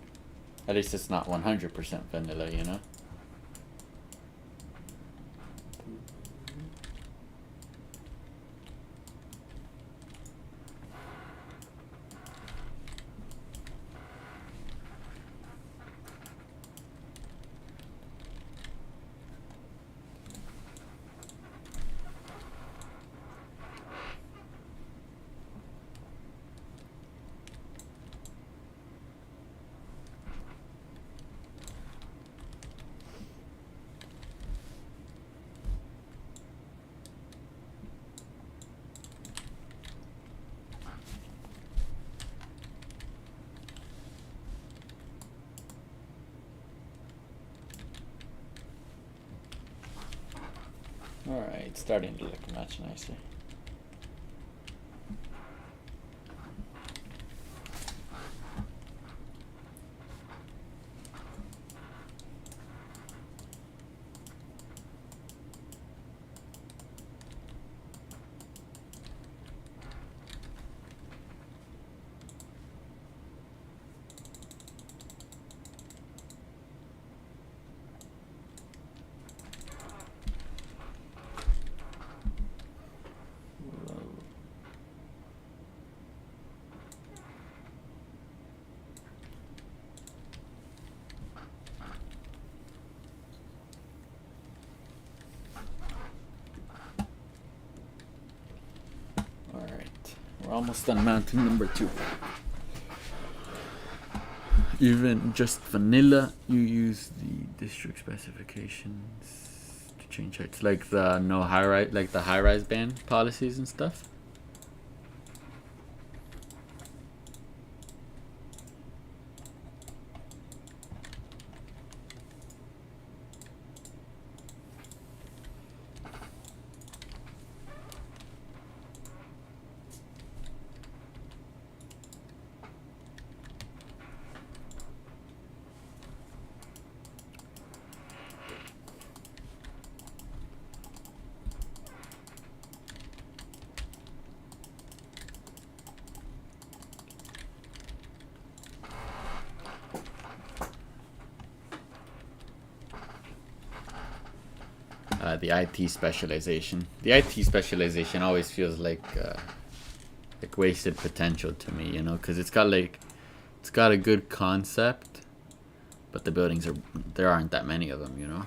At least it's not 100% vanilla, you know? Alright, it's starting to look much nicer. We're almost on mountain number 2. Even just vanilla, you use the district specifications to change heights, like the no high rise, like the high rise ban policies and stuff. The IT specialization. The IT specialization always feels like wasted potential to me, you know, because it's got a good concept, but the buildings there aren't that many of them, you know.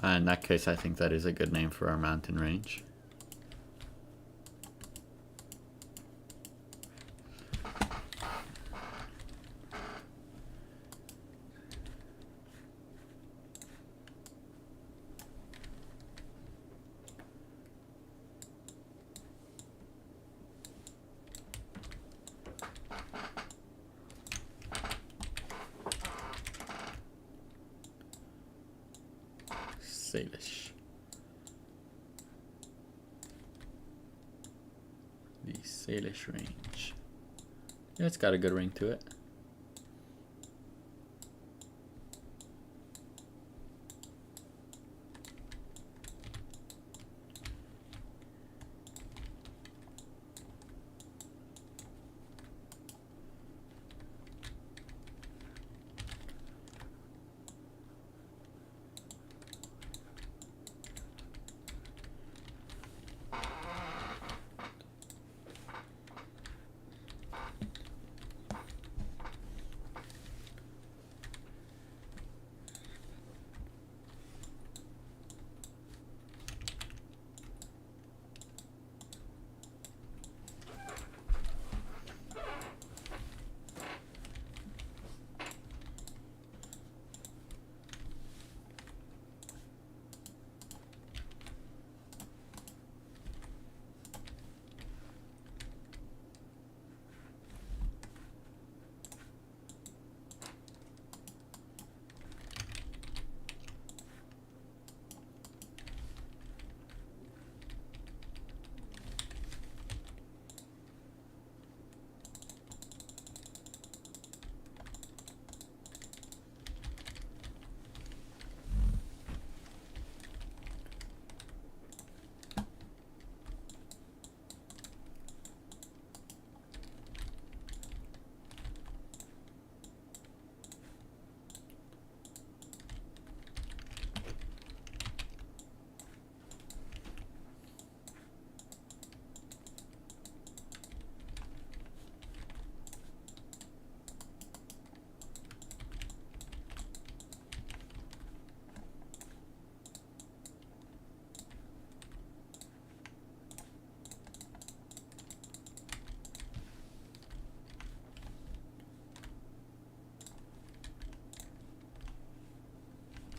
In that case, I think that is a good name for our mountain range. Salish. The Salish range. Yeah, it's got a good ring to it.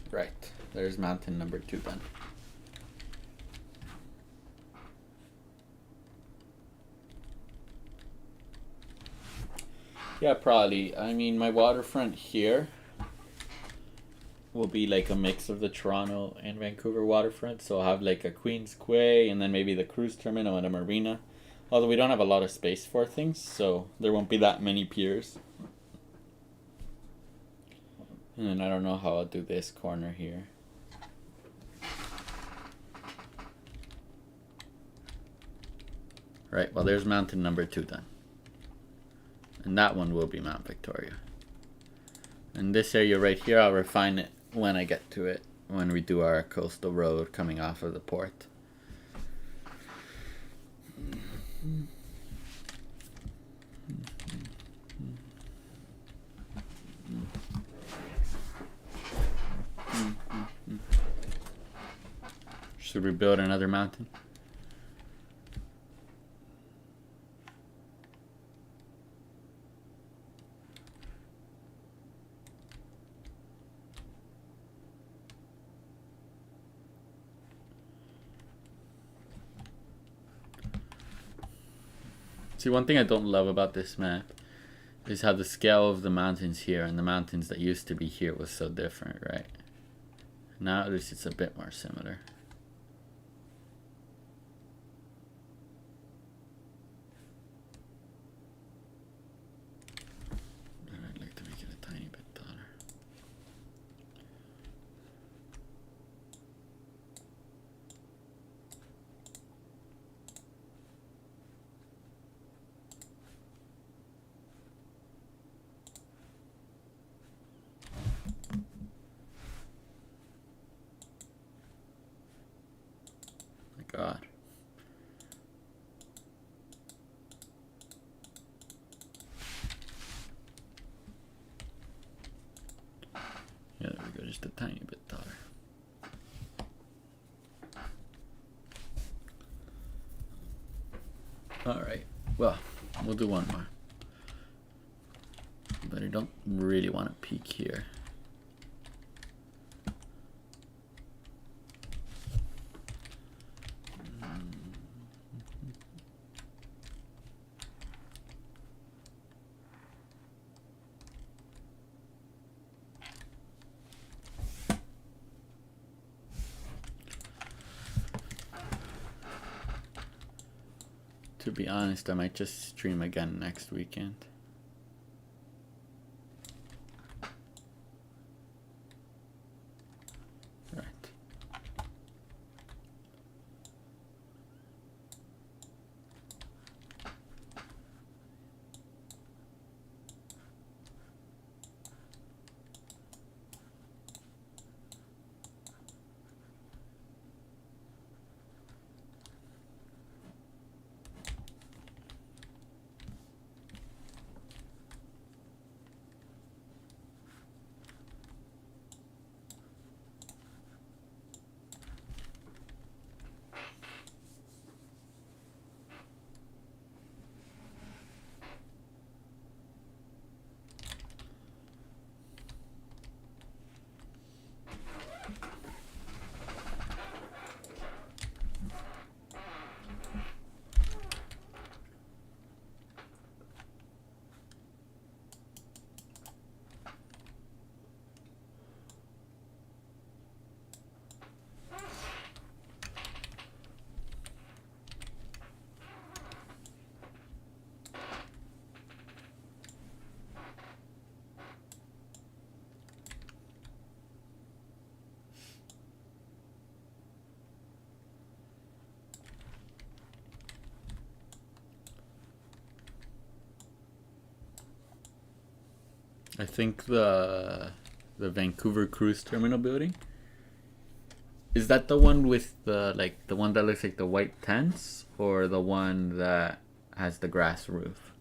Right, there's mountain number 2 then. Yeah, probably. I mean, my waterfront here will be like a mix of the Toronto and Vancouver waterfront. So I'll have like a Queens Quay and then maybe the cruise terminal and a marina. Although we don't have a lot of space for things, so there won't be that many piers. And then I don't know how I'll do this corner here. Right, well there's mountain number 2 then. And that one will be Mount Victoria. And this area right here, I'll refine it when I get to it, when we do our coastal road coming off of the port. Should we build another mountain? See, one thing I don't love about this map is how the scale of the mountains here and the mountains that used to be here was so different, right? Now at least it's a bit more similar. But I'd like to make it a tiny bit taller. God. Yeah, there we go, just a tiny bit taller. Alright, well, we'll do one more. But I don't really want to peek here. To be honest, I might just stream again next weekend. Right. I think the Vancouver cruise terminal building, is that the one with the one that looks like the white tents, or the one that has the grass roof?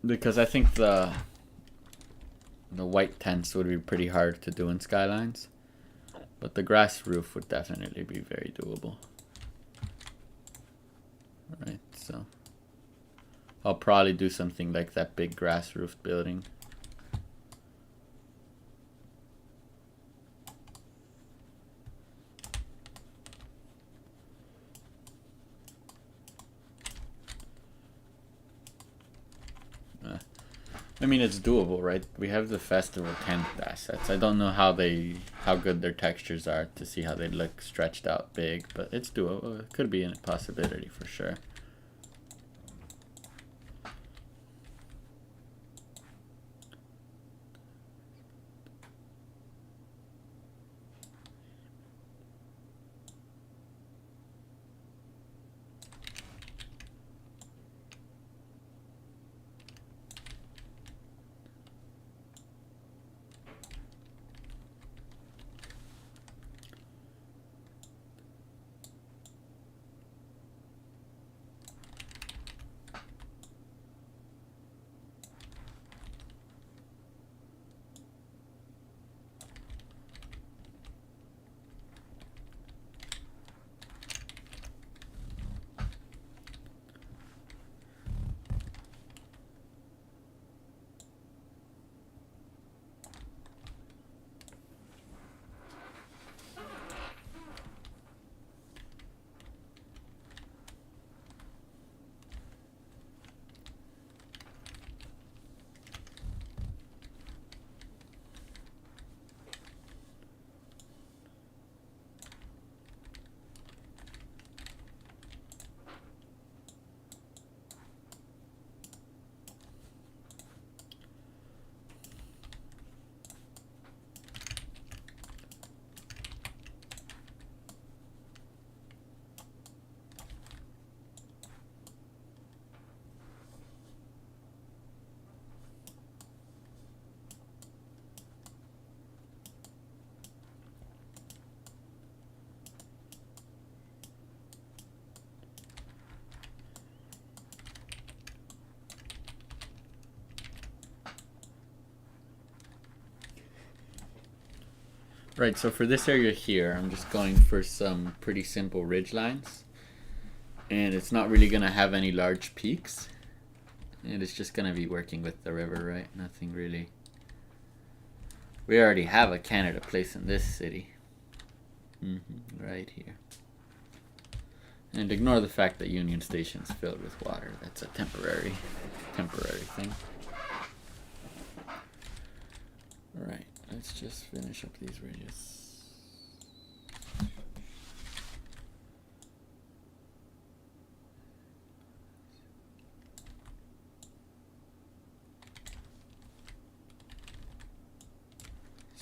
Because I think the white tents would be pretty hard to do in Skylines, but the grass roof would definitely be very doable. Right, so I'll probably do something like that big grass roof building. I mean, it's doable, right? We have the festival tent assets. I don't know how good their textures are to see how they look stretched out big, but it's doable. It could be a possibility for sure. Right, so for this area here, I'm just going for some pretty simple ridge lines. And it's not really going to have any large peaks. And it's just going to be working with the river, right? Nothing really. We already have a Canada Place in this city. Right here. And ignore the fact that Union Station's filled with water. That's a temporary thing. Alright, let's just finish up these ridges.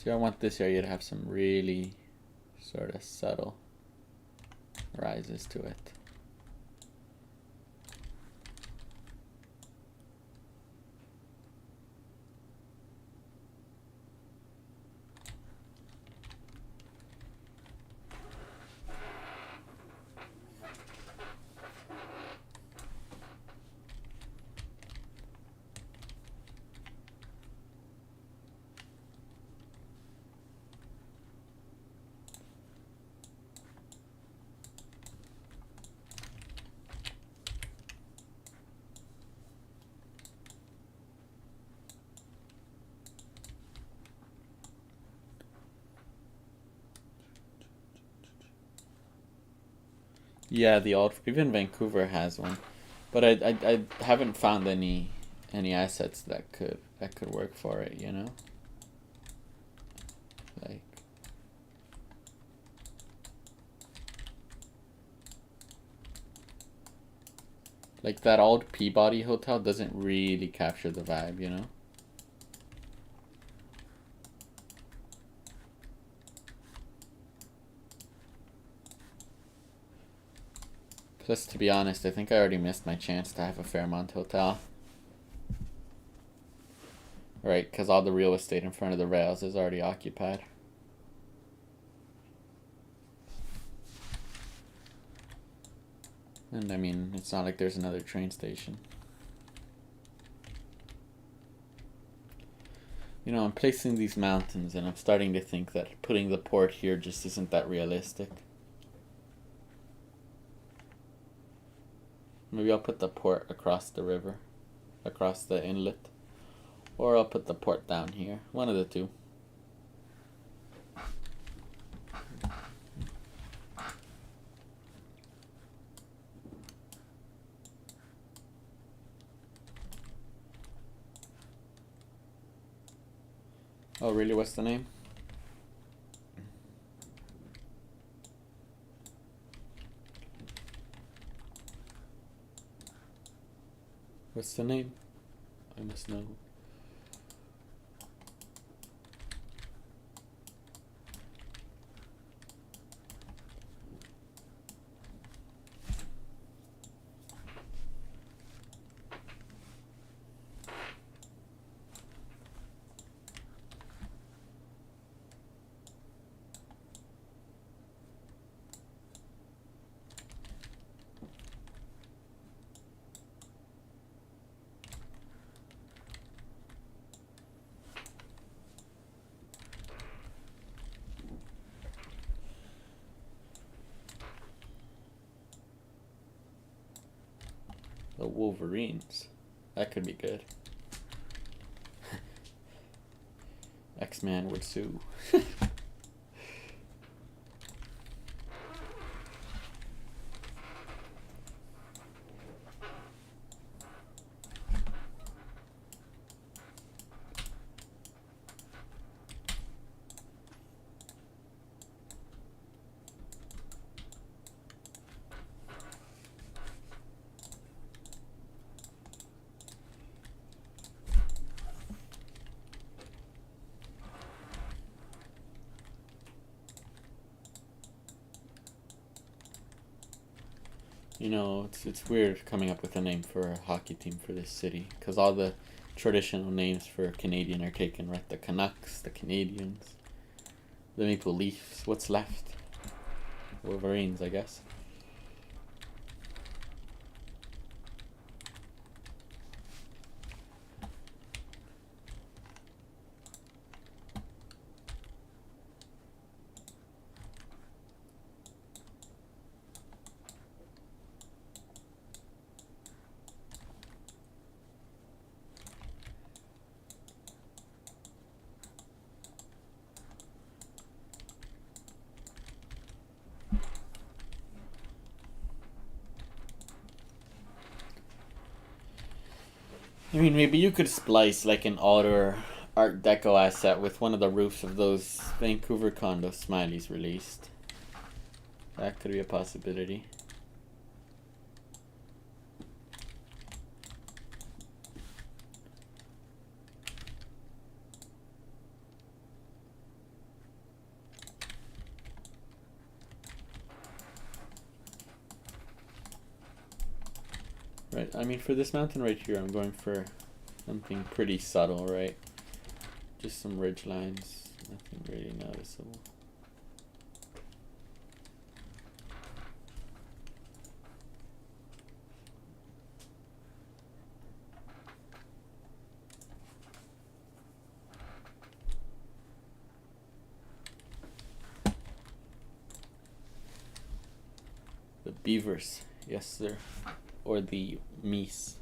See, I want this area to have some really sort of subtle rises to it. Yeah, the old even Vancouver has one, but I haven't found any assets that could work for it. You know, like that old Peabody hotel doesn't really capture the vibe. You know. Plus, to be honest, I think I already missed my chance to have a Fairmont hotel. Right, because all the real estate in front of the rails is already occupied. And I mean, it's not like there's another train station. You know, I'm placing these mountains and I'm starting to think that putting the port here just isn't that realistic. Maybe I'll put the port across the river, across the inlet. Or I'll put the port down here. One of the two. Oh, really? What's the name? What's the name? I must know. The Wolverines. That could be good. X-Man would sue. You know, it's weird coming up with a name for a hockey team for this city, because all the traditional names for Canadian are taken, right? The Canucks, the Canadians, the Maple Leafs. What's left? Wolverines, I guess. I mean, maybe you could splice like an older Art Deco asset with one of the roofs of those Vancouver condo Smileys released. That could be a possibility. Right, I mean for this mountain right here, I'm going for something pretty subtle, right? Just some ridge lines, nothing really noticeable. The beavers, yes sir. Or the mooses.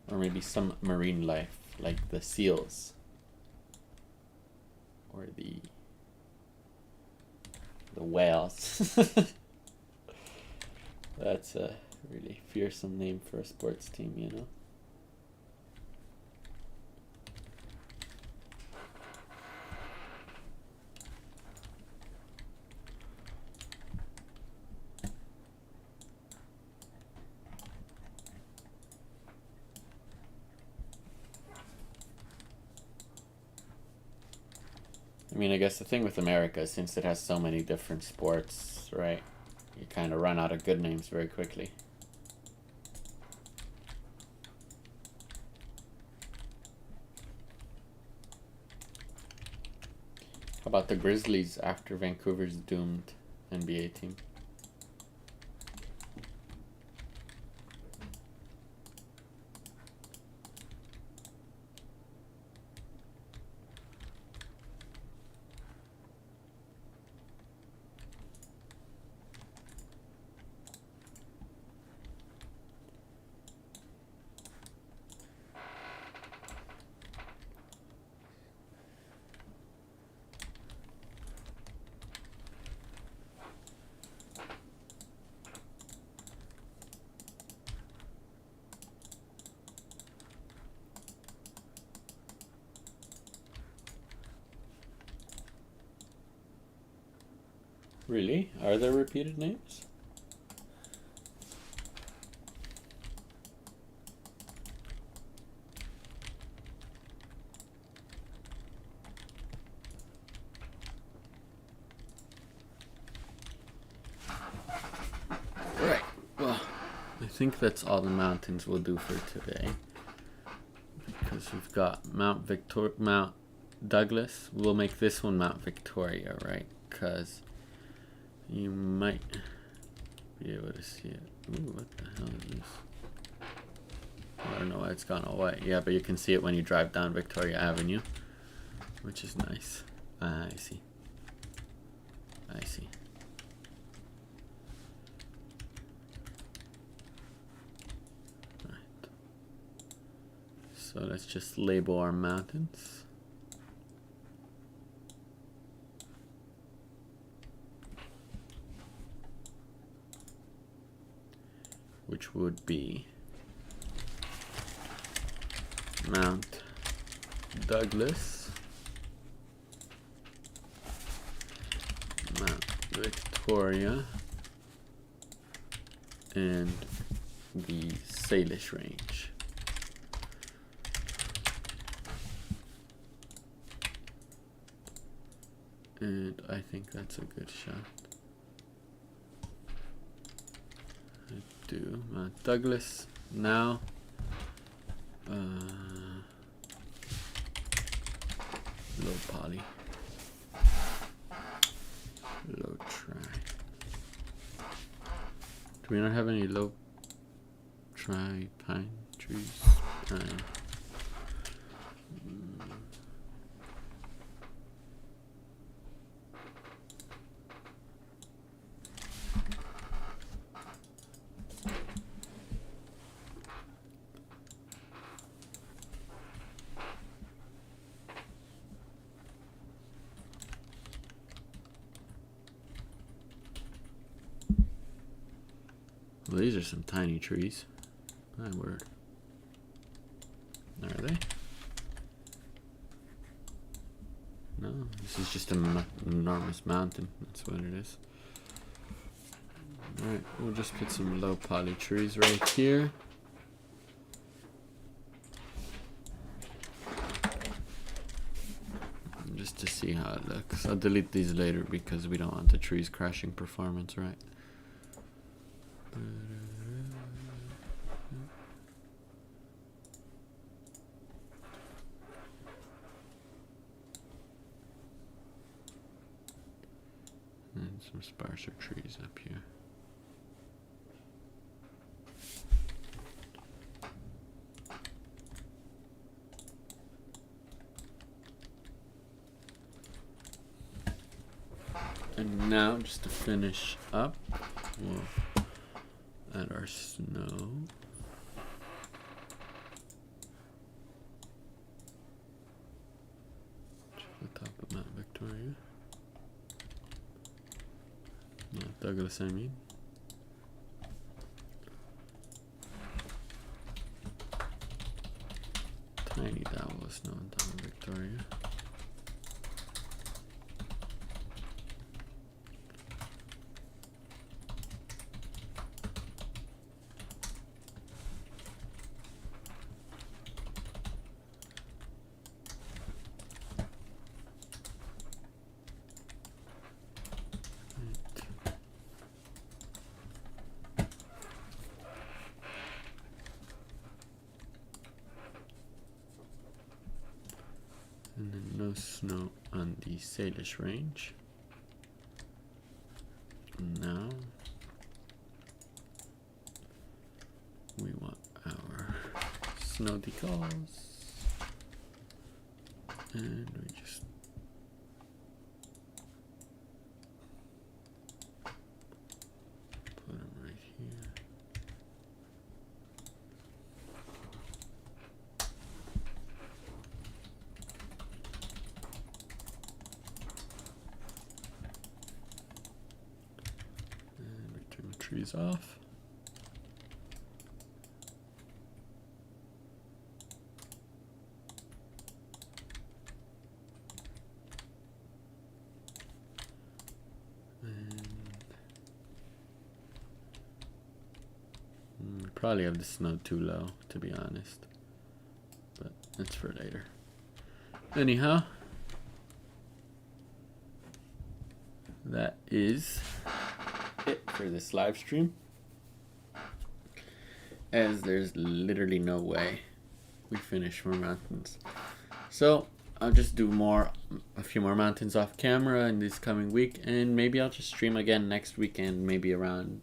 Or maybe some marine life, like the seals. Or the whales. That's a really fearsome name for a sports team, you know? I mean, I guess the thing with America, since it has so many different sports, right? You kind of run out of good names very quickly. How about the Grizzlies after Vancouver's doomed NBA team? Really? Are there repeated names? Right. Well, I think that's all the mountains we'll do for today. Because we've got Mount Douglas. We'll make this one Mount Victoria, right? Because you might be able to see it. Ooh, what the hell is this? I don't know why it's gone all white. Yeah, but you can see it when you drive down Victoria Avenue, which is nice. I see. Right. So let's just label our mountains. Which would be Mount Douglas, Mount Victoria, and the Salish range. And I think that's a good shot. I do Mount Douglas now. Low poly. Low tri. Do we not have any low tri pine trees? Pine. Well, these are some tiny trees. My word. Are they? No, this is just an enormous mountain. That's what it is. Alright, we'll just put some low poly trees right here. just to see how it looks. I'll delete these later because we don't want the trees crashing performance, right? And some sparser trees up here. And now, just to finish up, we'll add our snow. To the top of Mount Victoria. Mount Douglas, I mean. Tiny dabble of snow on top of Victoria. And then no snow on the Salish range. Now we want our snow decals, and we just put them right here. Trees off. And probably have the snow too low, to be honest, but that's for later. Anyhow, that is it for this live stream, as there's literally no way we finish more mountains. So I'll just do a few more mountains off camera in this coming week, and maybe I'll just stream again next weekend, maybe around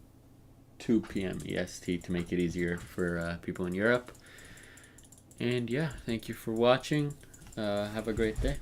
2 p.m. EST to make it easier for people in Europe. And yeah, thank you for watching. Have a great day.